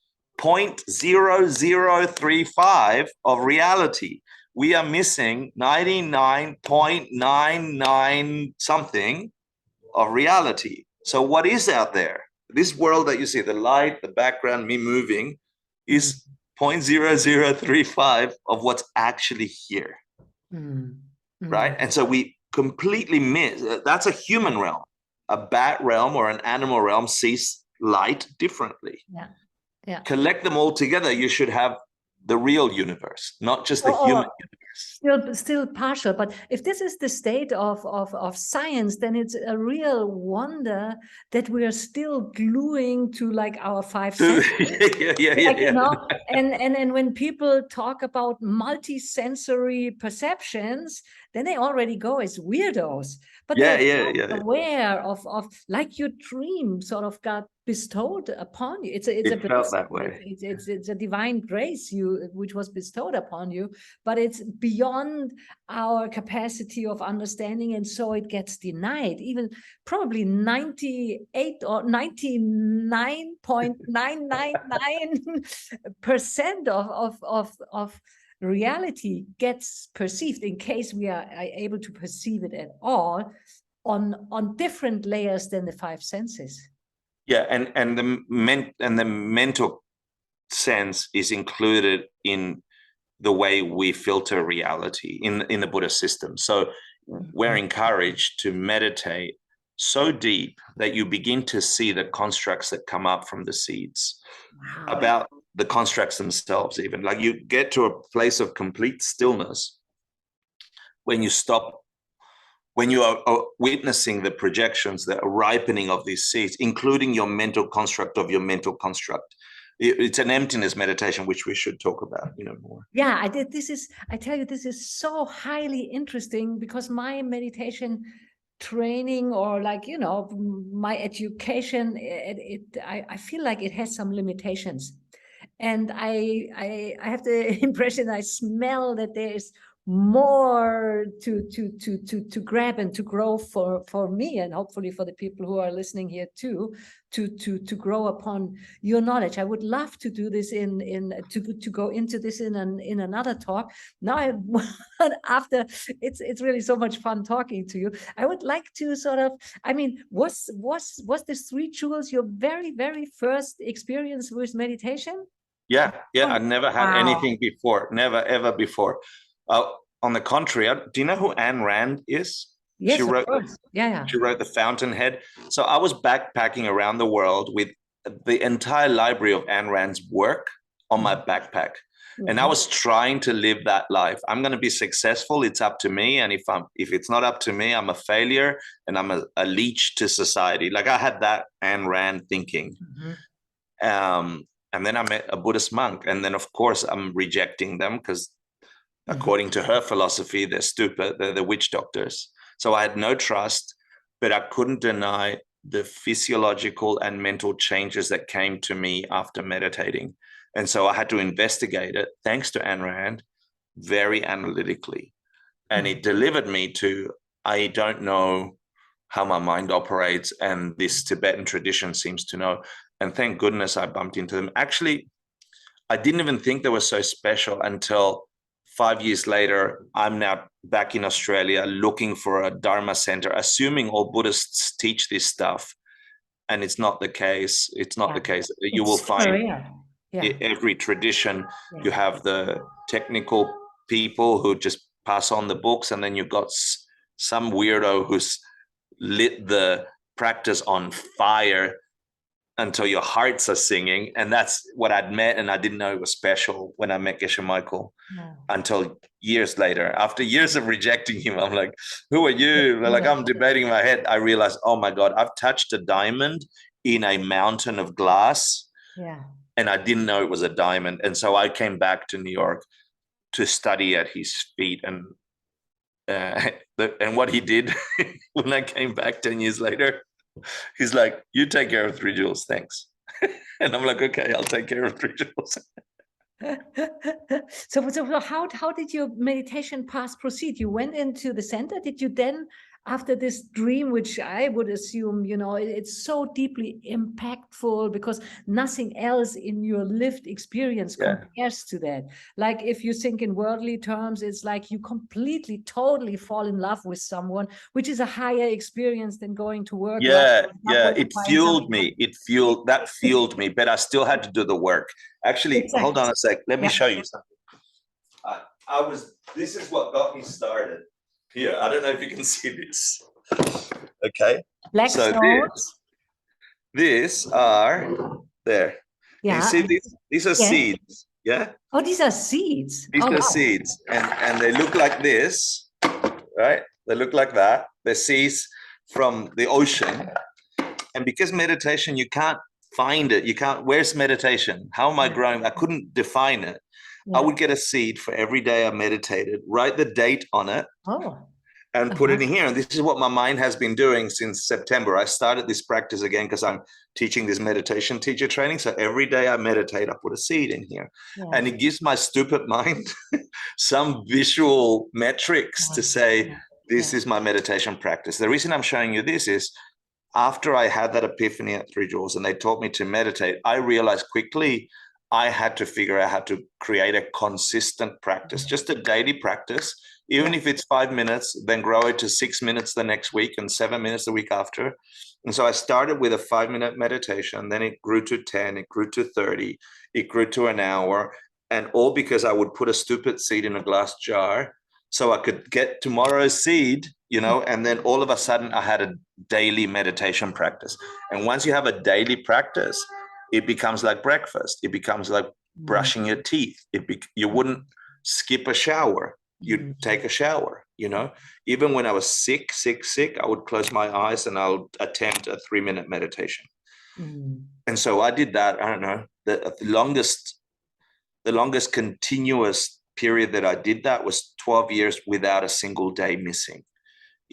0.0035 of reality. We are missing 99.99 something of reality. So what is out there? This world that you see, the light, the background, me moving, is 0.0035 of what's actually here. Right? And so we completely miss, that's a human realm. A bat realm or an animal realm sees light differently. Yeah. Collect them all together, you should have the real universe, not just the human universe. Still partial, but if this is the state of science, then it's a real wonder that we are still gluing to like our five senses. You know, and when people talk about multi-sensory perceptions, then they already go as weirdos. But they're aware of like your dream sort of got bestowed upon you. It felt that way. It's a divine grace which was bestowed upon you, but it's beyond our capacity of understanding, and so it gets denied. Even probably 98 or 99.999% of reality gets perceived, in case we are able to perceive it at all, on different layers than the five senses. Yeah, and the mental sense is included in the way we filter reality in the Buddhist system. So we're encouraged to meditate so deep that you begin to see the constructs that come up from the seeds. Wow. About the constructs themselves, even. Like you get to a place of complete stillness when you stop, when you are witnessing the projections, the ripening of these seeds, including your mental construct of your mental construct. It's an emptiness meditation, which we should talk about, more. Yeah, I tell you, this is so highly interesting, because my meditation training, or like, my education, I feel like it has some limitations. And I have the impression, I smell that there is more to grab and to grow for me, and hopefully for the people who are listening here too, to grow upon your knowledge. I would love to do this to go into this in another talk. Now after it's really so much fun talking to you, I would like to sort of, was this 3 jewels your very, very first experience with meditation? Yeah, I never had anything before, never ever before. On the contrary, do you know who Ayn Rand is? Yes, of course. She wrote The Fountainhead. So I was backpacking around the world with the entire library of Ayn Rand's work on my backpack. And I was trying to live that life. I'm going to be successful. It's up to me. And if it's not up to me, I'm a failure, and I'm a leech to society. Like I had that Ayn Rand thinking. And then I met a Buddhist monk. And then, of course, I'm rejecting them because according to her philosophy, they're stupid. They're the witch doctors. So I had no trust, but I couldn't deny the physiological and mental changes that came to me after meditating. And so I had to investigate it, thanks to Ayn Rand, very analytically. And it delivered me to, I don't know how my mind operates, and this Tibetan tradition seems to know. And thank goodness I bumped into them. Actually, I didn't even think they were so special until 5 years later. I'm now back in Australia looking for a Dharma center, assuming all Buddhists teach this stuff. And it's not the case. It's not the case. You will find every tradition, you have the technical people who just pass on the books, and then you've got some weirdo who's lit the practice on fire until your hearts are singing. And that's what I'd met, and I didn't know it was special when I met Geshe Michael until years later. After years of rejecting him, I'm like, who are you? Like, I'm debating in my head. I realized, oh my God, I've touched a diamond in a mountain of glass. And I didn't know it was a diamond. And so I came back to New York to study at his feet. And what he did when I came back 10 years later, he's like, you take care of 3 jewels, thanks. And I'm like, okay, I'll take care of 3 jewels. So how did your meditation path proceed? You went into the center. Did you then, after this dream, which I would assume, it's so deeply impactful because nothing else in your lived experience compares to that. Like if you think in worldly terms, it's like you completely, totally fall in love with someone, which is a higher experience than going to work. It fueled me. That fueled me, but I still had to do the work. Actually, hold on a sec. Let me show you something. This is what got me started. Here, I don't know if you can see this. Okay. Black stones. These are there. Yeah. Can you see these? These are seeds. Yeah. Oh, these are seeds. These are seeds, and they look like this, right? They look like that. They're seeds from the ocean, and because meditation, you can't find it. You can't. Where's meditation? How am I growing? I couldn't define it. I would get a seed for every day I meditated, write the date on it, and put it in here. And this is what my mind has been doing since September. I started this practice again because I'm teaching this meditation teacher training. So every day I meditate, I put a seed in here. And it gives my stupid mind some visual metrics to say, this is my meditation practice. The reason I'm showing you this is after I had that epiphany at 3 Jewels and they taught me to meditate, I realized quickly I had to figure out how to create a consistent practice, just a daily practice, even if it's 5 minutes, then grow it to 6 minutes the next week and 7 minutes the week after. And so I started with a 5-minute meditation, then it grew to 10, it grew to 30, it grew to an hour, and all because I would put a stupid seed in a glass jar so I could get tomorrow's seed, and then all of a sudden I had a daily meditation practice. And once you have a daily practice, it becomes like breakfast. It becomes like brushing your teeth. You wouldn't skip a shower. You'd take a shower, Even when I was sick, I would close my eyes and I'll attempt a 3-minute meditation. And so I did that. I don't know, the longest continuous period that I did that was 12 years without a single day missing.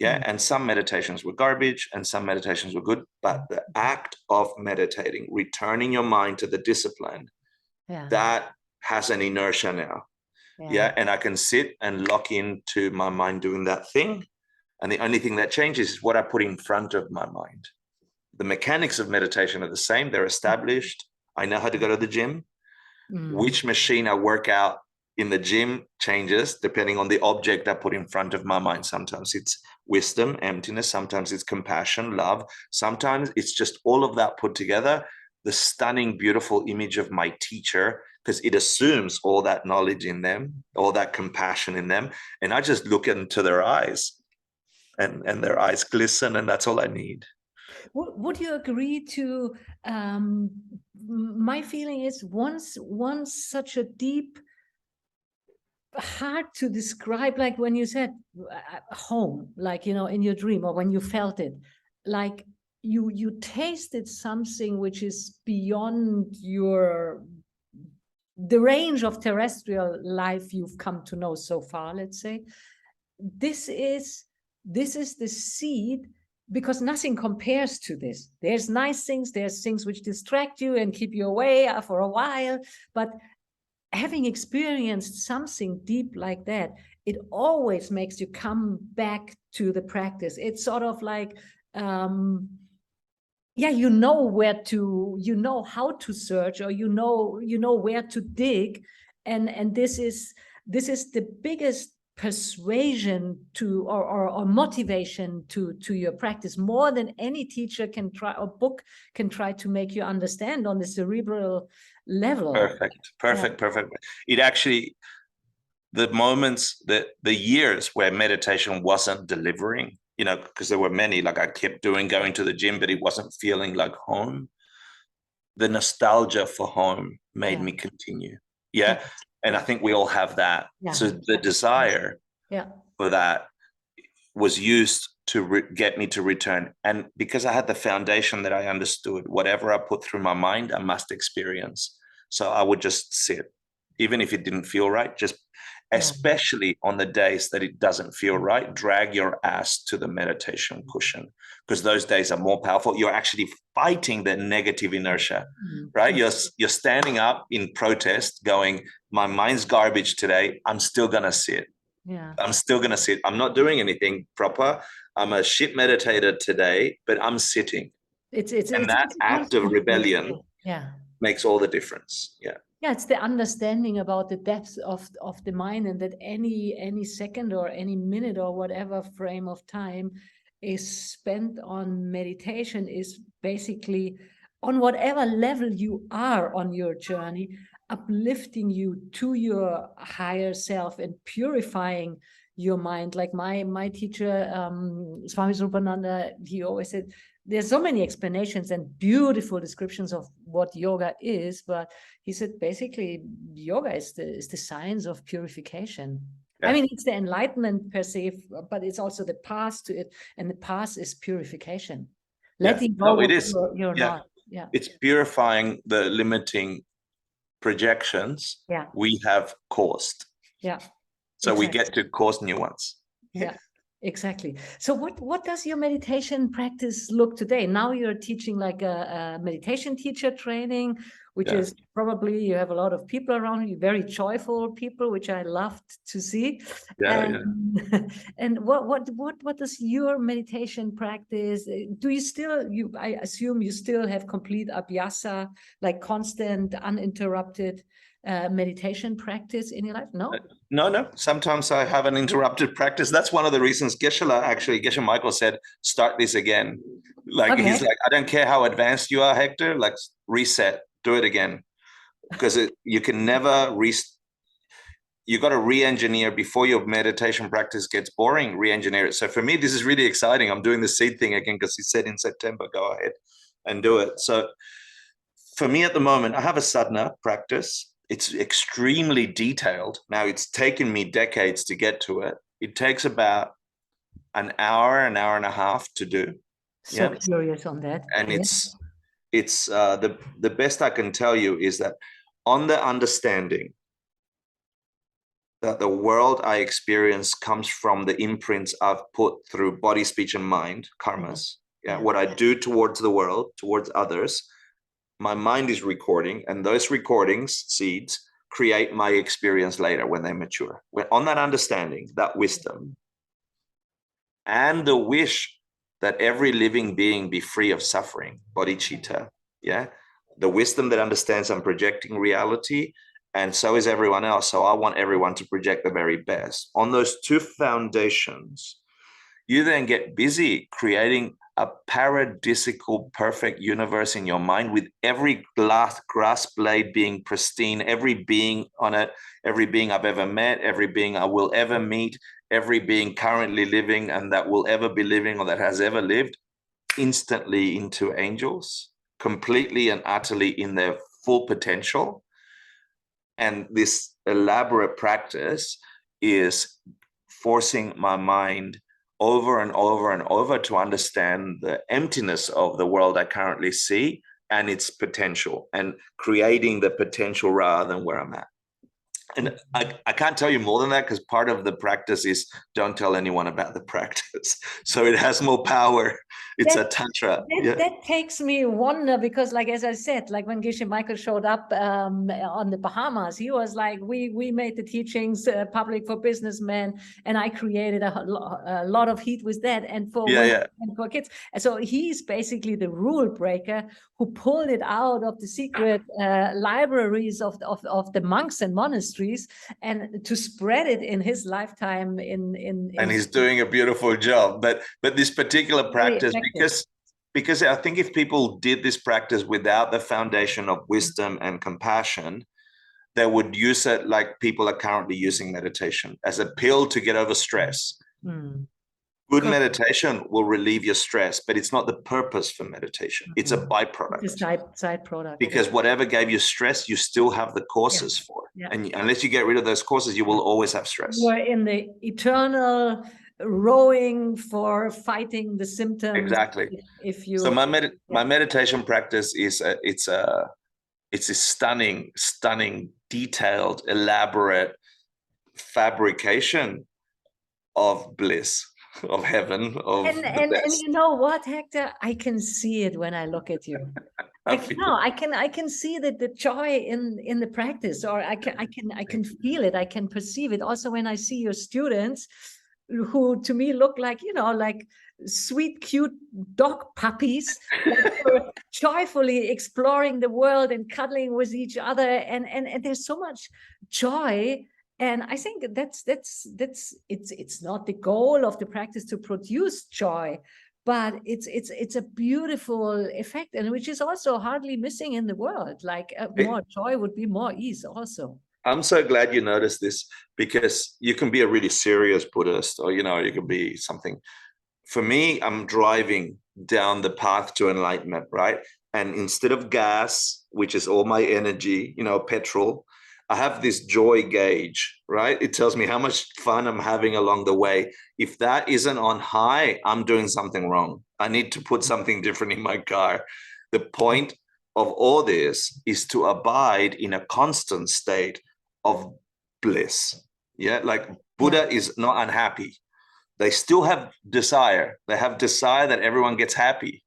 And some meditations were garbage and some meditations were good, but the act of meditating, returning your mind to the discipline, that has an inertia now. And I can sit and lock into my mind doing that thing. And the only thing that changes is what I put in front of my mind. The mechanics of meditation are the same. They're established. I know how to go to the gym. Which machine I work out in the gym changes depending on the object I put in front of my mind. Sometimes it's wisdom, emptiness. Sometimes it's compassion, love. Sometimes it's just all of that put together. The stunning, beautiful image of my teacher, because it assumes all that knowledge in them, all that compassion in them. And I just look into their eyes and their eyes glisten, and that's all I need. Would you agree to, my feeling is once such a deep, hard to describe, like when you said home, like, in your dream, or when you felt it, like you tasted something which is beyond the range of terrestrial life you've come to know so far, let's say. This is the seed, because nothing compares to this. There's nice things, there's things which distract you and keep you away for a while, but having experienced something deep like that, it always makes you come back to the practice. It's sort of like, you know how to search, or you know where to dig, and this is the biggest persuasion to or motivation to your practice, more than any teacher can try or book can try to make you understand on the cerebral level. Perfect. It actually, the moments, the years where meditation wasn't delivering, because there were many, like I kept going to the gym, but it wasn't feeling like home. The nostalgia for home made me continue. And I think we all have that. So the desire for that was used to get me to return. And because I had the foundation that I understood, whatever I put through my mind, I must experience. So I would just sit, even if it didn't feel right, especially on the days that it doesn't feel right. Drag your ass to the meditation cushion, because those days are more powerful. You're actually fighting the negative inertia, right? You're standing up in protest going, my mind's garbage today. I'm still going to sit. I'm still going to sit. I'm not doing anything proper. I'm a shit meditator today, but I'm sitting. And that act of rebellion makes all the difference. Yeah, it's the understanding about the depth of the mind, and that any second or any minute or whatever frame of time is spent on meditation is basically, on whatever level you are on your journey, uplifting you to your higher self and purifying your mind. Like my teacher, Swami Rupananda, he always said, there's so many explanations and beautiful descriptions of what yoga is, but he said basically yoga is the science of purification. I mean, it's the enlightenment per se, but it's also the path to it, and the path is purification. Letting go it is. You're not. It's purifying the limiting projections we have caused. So we get to cause new ones. Exactly. So what does your meditation practice look today? Now you're teaching like a meditation teacher training, which is probably, you have a lot of people around you, very joyful people, which I loved to see. And what does your meditation practice? Do you still, I assume you still have complete abhyasa, like constant, uninterrupted meditation practice in your life? No. Sometimes I have an interrupted practice. That's one of the reasons Geshe Michael said, start this again. Like he's like, I don't care how advanced you are, Hector, like reset, do it again. Because you can never you got to re-engineer before your meditation practice gets boring, re-engineer it. So for me, this is really exciting. I'm doing the seed thing again because he said in September, go ahead and do it. So for me at the moment, I have a sadhana practice. It's extremely detailed. Now, it's taken me decades to get to it. It takes about an hour and a half to do. So curious on that. And it's the best I can tell you is that on the understanding that the world I experience comes from the imprints I've put through body, speech, and mind, karmas. What I do towards the world, towards others, my mind is recording, and those recordings, seeds, create my experience later when they mature. On that understanding, that wisdom, and the wish that every living being be free of suffering, bodhicitta, the wisdom that understands I'm projecting reality, and so is everyone else. So I want everyone to project the very best. On those two foundations, you then get busy creating a paradisical, perfect universe in your mind, with every grass blade being pristine, every being on it, every being I've ever met, every being I will ever meet, every being currently living and that will ever be living or that has ever lived, instantly into angels, completely and utterly in their full potential. And this elaborate practice is forcing my mind over and over and over to understand the emptiness of the world I currently see and its potential, and creating the potential rather than where I'm at. And I can't tell you more than that, because part of the practice is don't tell anyone about the practice. So it has more power. It's a tantra. That takes me wonder, because like, as I said, like when Geshe Michael showed up on the Bahamas, he was like, we made the teachings public for businessmen, and I created a lot of heat with that, and for women and for kids. And so he's basically the rule breaker who pulled it out of the secret libraries of the monks and monasteries, and to spread it in his lifetime and he's doing a beautiful job. But this particular practice, because I think if people did this practice without the foundation of wisdom and compassion, they would use it like people are currently using meditation, as a pill to get over stress. Good meditation will relieve your stress, but it's not the purpose for meditation. It's a byproduct. It's a side product. Because whatever gave you stress, you still have the causes for. And unless you get rid of those causes, you will always have stress. You're in the eternal rowing for fighting the symptoms. Exactly. So my meditation practice is it's a stunning, detailed, elaborate fabrication of bliss, of heaven, of and the best. you know what, Hector? I can see it when I look at you. I can see that the joy in the practice, or I can feel it, I can perceive it. Also, when I see your students, who to me look like, you know, like sweet, cute dog puppies, like joyfully exploring the world and cuddling with each other, and there's so much joy. And I think that's it's not the goal of the practice to produce joy, but it's a beautiful effect, and which is also hardly missing in the world. Like more joy would be more ease also. I'm so glad you noticed this, because you can be a really serious Buddhist, or, you know, you can be something. For me, I'm driving down the path to enlightenment, right? And instead of gas, which is all my energy, you know, petrol, I have this joy gauge, right? It tells me how much fun I'm having along the way. If that isn't on high, I'm doing something wrong. I need to put something different in my car. The point of all this is to abide in a constant state of bliss. Yeah, like Buddha is not unhappy. They still have desire. They have desire that everyone gets happy.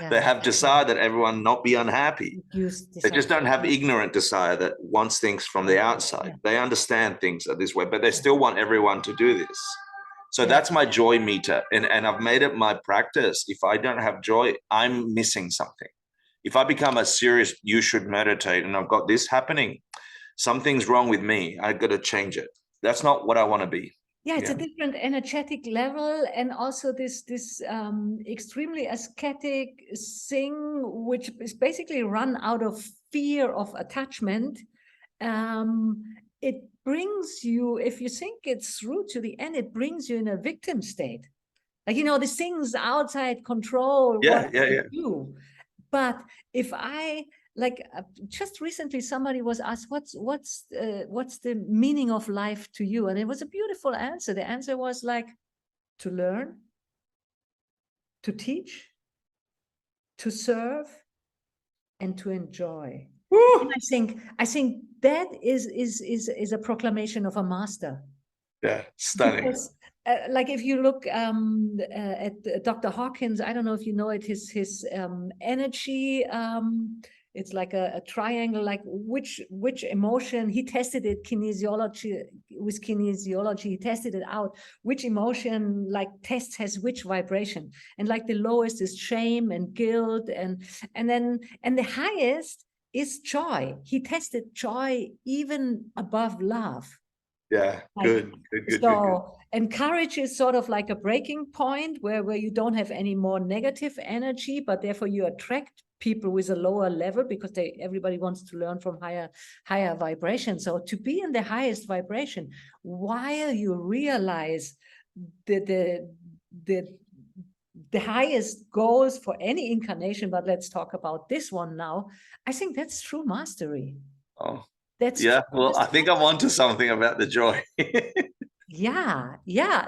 They have desire that everyone not be unhappy. They just don't have ignorant desire that wants things from the outside. They understand things are this way, but they still want everyone to do this. So that's my joy meter. And I've made it my practice. If I don't have joy, I'm missing something. If I become a serious, you should meditate, and I've got this happening, something's wrong with me. I've got to change it. That's not what I want to be. Yeah, it's a different energetic level, and also this extremely ascetic thing, which is basically run out of fear of attachment. It brings you, if you think it through to the end, it brings you in a victim state. Like, you know, the things outside control what you do. But if I, like, just recently somebody was asked, what's the meaning of life to you? And it was a beautiful answer. The answer was like, to learn, to teach, to serve, and to enjoy. And I think that is a proclamation of a master. Yeah, stunning. Because, like, if you look at Dr. Hawkins, I don't know if you know it, his energy, it's like a triangle, like which emotion, he tested it with kinesiology, he tested it out, which emotion, like, has which vibration. And like the lowest is shame and guilt, and the highest is joy. He tested joy even above love. Yeah, good. And courage is sort of like a breaking point where you don't have any more negative energy, but therefore you attract people with a lower level, because everybody wants to learn from higher vibration. So to be in the highest vibration while you realize the highest goals for any incarnation, but let's talk about this one now. I think that's true mastery. Oh, well, I think I'm onto something about the joy. Yeah.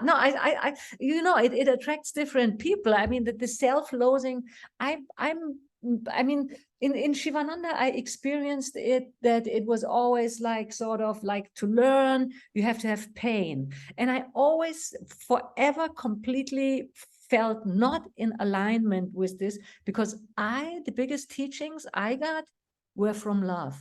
No, I you know, it attracts different people. I mean, the self-loathing, I mean, in Shivananda, I experienced it, that it was always like, sort of like, to learn, you have to have pain. And I always forever completely felt not in alignment with this, because the biggest teachings I got were from love.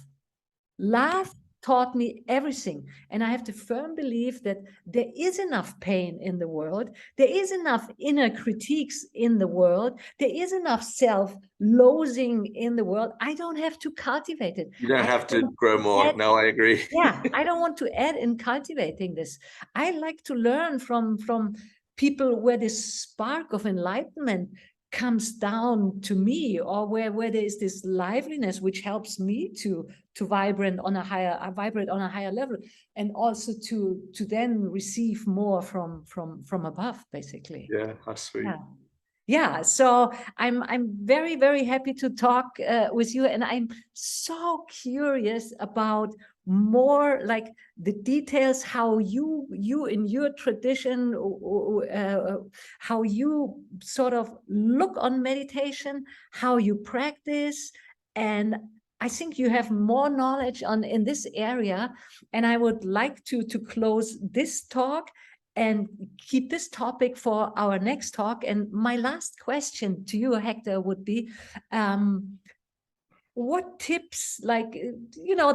Love taught me everything. And I have the firm belief that there is enough pain in the world. There is enough inner critiques in the world. There is enough self-loathing in the world. I don't have to cultivate it. You don't have to grow more. No, I agree. Yeah, I don't want to add in cultivating this. I like to learn from people where this spark of enlightenment comes down to me, or where there is this liveliness which helps me to vibrate on a higher level, and also to then receive more from above, basically. Yeah, that's sweet. Yeah, so I'm very, very happy to talk with you, and I'm so curious about more, like, the details, how you in your tradition, how you sort of look on meditation, how you practice, and I think you have more knowledge in this area, and I would like to close this talk and keep this topic for our next talk. And my last question to you, Hector, would be, what tips, like,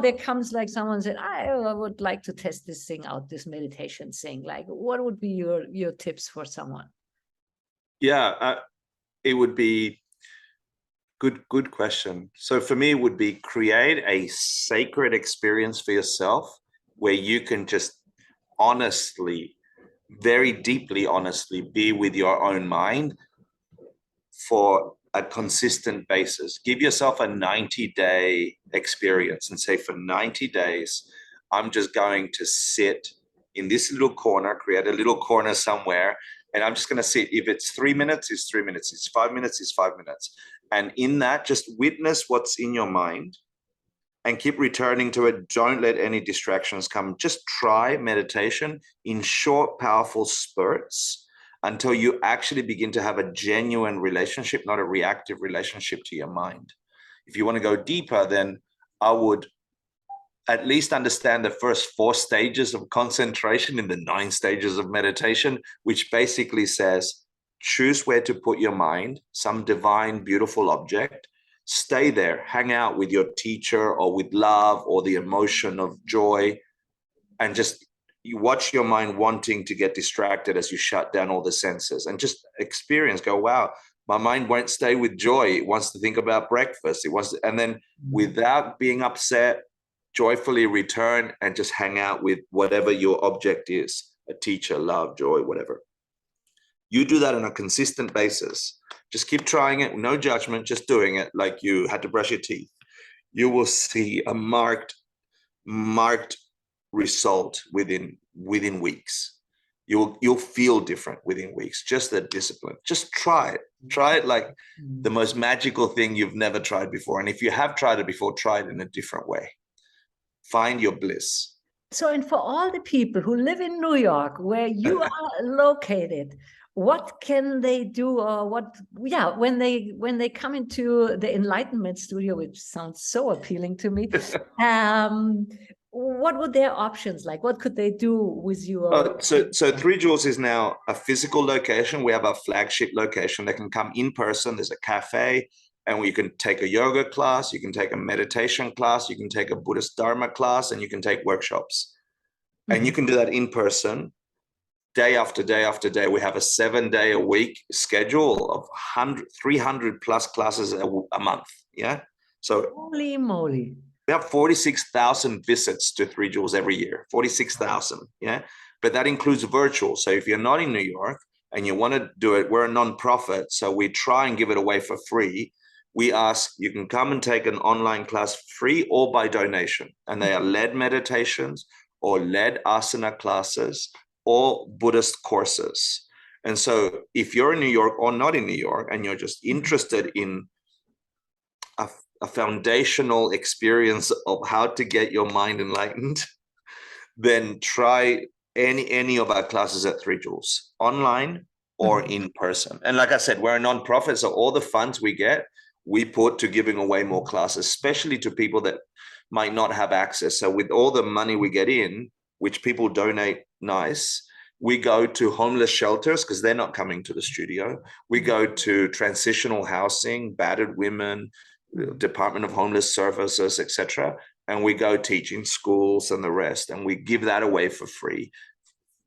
there comes like someone said, I would like to test this thing out, this meditation thing. Like, what would be your tips for someone? Yeah, it would be good question. So for me, it would be create a sacred experience for yourself where you can just honestly, very deeply honestly, be with your own mind for a consistent basis. Give yourself a 90-day experience and say, for 90 days, I'm just going to sit in this little corner, create a little corner somewhere, and I'm just going to sit. If it's 3 minutes, it's 3 minutes. It's 5 minutes, it's 5 minutes. And in that, just witness what's in your mind and keep returning to it. Don't let any distractions come. Just try meditation in short, powerful spurts until you actually begin to have a genuine relationship, not a reactive relationship to your mind. If you want to go deeper, then I would at least understand the first 4 stages of concentration in the 9 stages of meditation, which basically says, choose where to put your mind, some divine, beautiful object, stay there, hang out with your teacher or with love or the emotion of joy, and just you watch your mind wanting to get distracted as you shut down all the senses and just experience, go, wow, my mind won't stay with joy. It wants to think about breakfast. It wants to, and then without being upset, joyfully return and just hang out with whatever your object is, a teacher, love, joy, whatever. You do that on a consistent basis. Just keep trying it, no judgment, just doing it like you had to brush your teeth. You will see a marked result within weeks. You'll feel different within weeks. Just that discipline. Just try it like the most magical thing you've never tried before. And if you have tried it before, try it in a different way. Find your bliss. So, and for all the people who live in New York, where you are located, what can they do, or when they come into the Enlightenment studio, which sounds so appealing to me, what would their options like? What could they do with you? So Three Jewels is now a physical location. We have a flagship location. They can come in person. There's a cafe, and you can take a yoga class, you can take a meditation class, you can take a Buddhist Dharma class, and you can take workshops. And you can do that in person, day after day after day. We have a 7-day-a-week schedule of 300 plus classes a month. Yeah. So holy moly. We have 46,000 visits to Three Jewels every year, 46,000. Yeah. But that includes virtual. So if you're not in New York and you want to do it, we're a nonprofit. So we try and give it away for free. We ask, you can come and take an online class free or by donation. And they are led meditations or led asana classes or Buddhist courses. And so if you're in New York or not in New York, and you're just interested in a foundational experience of how to get your mind enlightened, then try any of our classes at Three Jewels, online or in person. And like I said, we're a nonprofit, so all the funds we get, we put to giving away more classes, especially to people that might not have access. So with all the money we get in, which people donate nice, we go to homeless shelters because they're not coming to the studio. We go to transitional housing, battered women, Department of Homeless Services, etc. And we go teach in schools and the rest. And we give that away for free,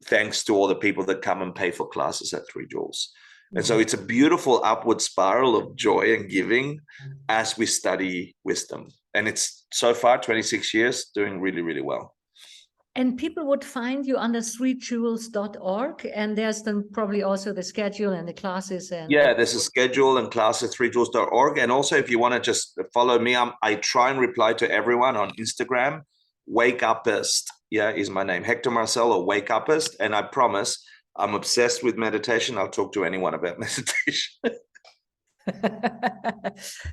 thanks to all the people that come and pay for classes at Three Jewels. And so it's a beautiful upward spiral of joy and giving as we study wisdom. And it's so far 26 years doing really, really well. And people would find you under threejewels.org, and there's then probably also the schedule and the classes. And yeah, there's a schedule and class at threejewels.org. And also, if you want to just follow me, I try and reply to everyone on Instagram. Wake Upist, is my name. Hector Marcel, or Wake Upist. And I promise, I'm obsessed with meditation. I'll talk to anyone about meditation.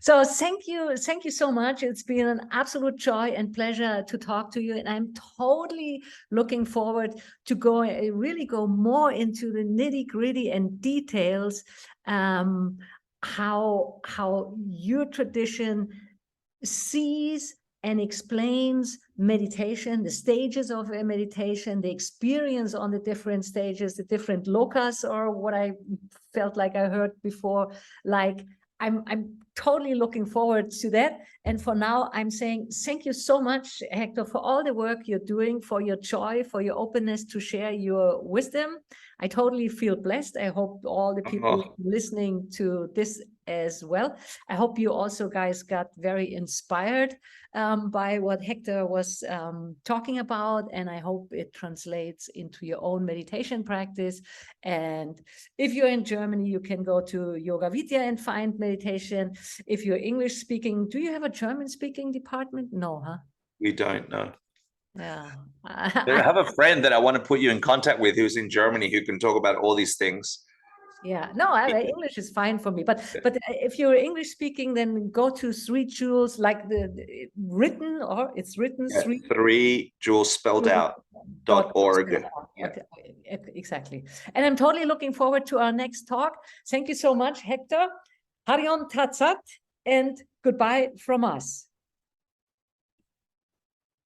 So thank you so much. It's been an absolute joy and pleasure to talk to you, and I'm totally looking forward to really go more into the nitty-gritty and details, how your tradition sees and explains meditation, the stages of a meditation, the experience on the different stages, the different lokas, or what I felt like I heard before. Like, I'm totally looking forward to that. And for now, I'm saying thank you so much, Hector, for all the work you're doing, for your joy, for your openness to share your wisdom. I totally feel blessed. I hope all the people listening to this as well. I hope you also guys got very inspired by what Hector was talking about, and I hope it translates into your own meditation practice. And if you're in Germany, you can go to Yoga Vidya and find meditation. If you're English speaking, do you have a German speaking department? No, huh? We don't know. Yeah. I have a friend that I want to put you in contact with who's in Germany who can talk about all these things. Yeah, no, English is fine for me. But if you're English speaking, then go to 3 Jewels, like the written, or it's written 3 Jewels spelled out .org. Yeah. Exactly. And I'm totally looking forward to our next talk. Thank you so much, Hector. Harion Tatsat, and goodbye from us.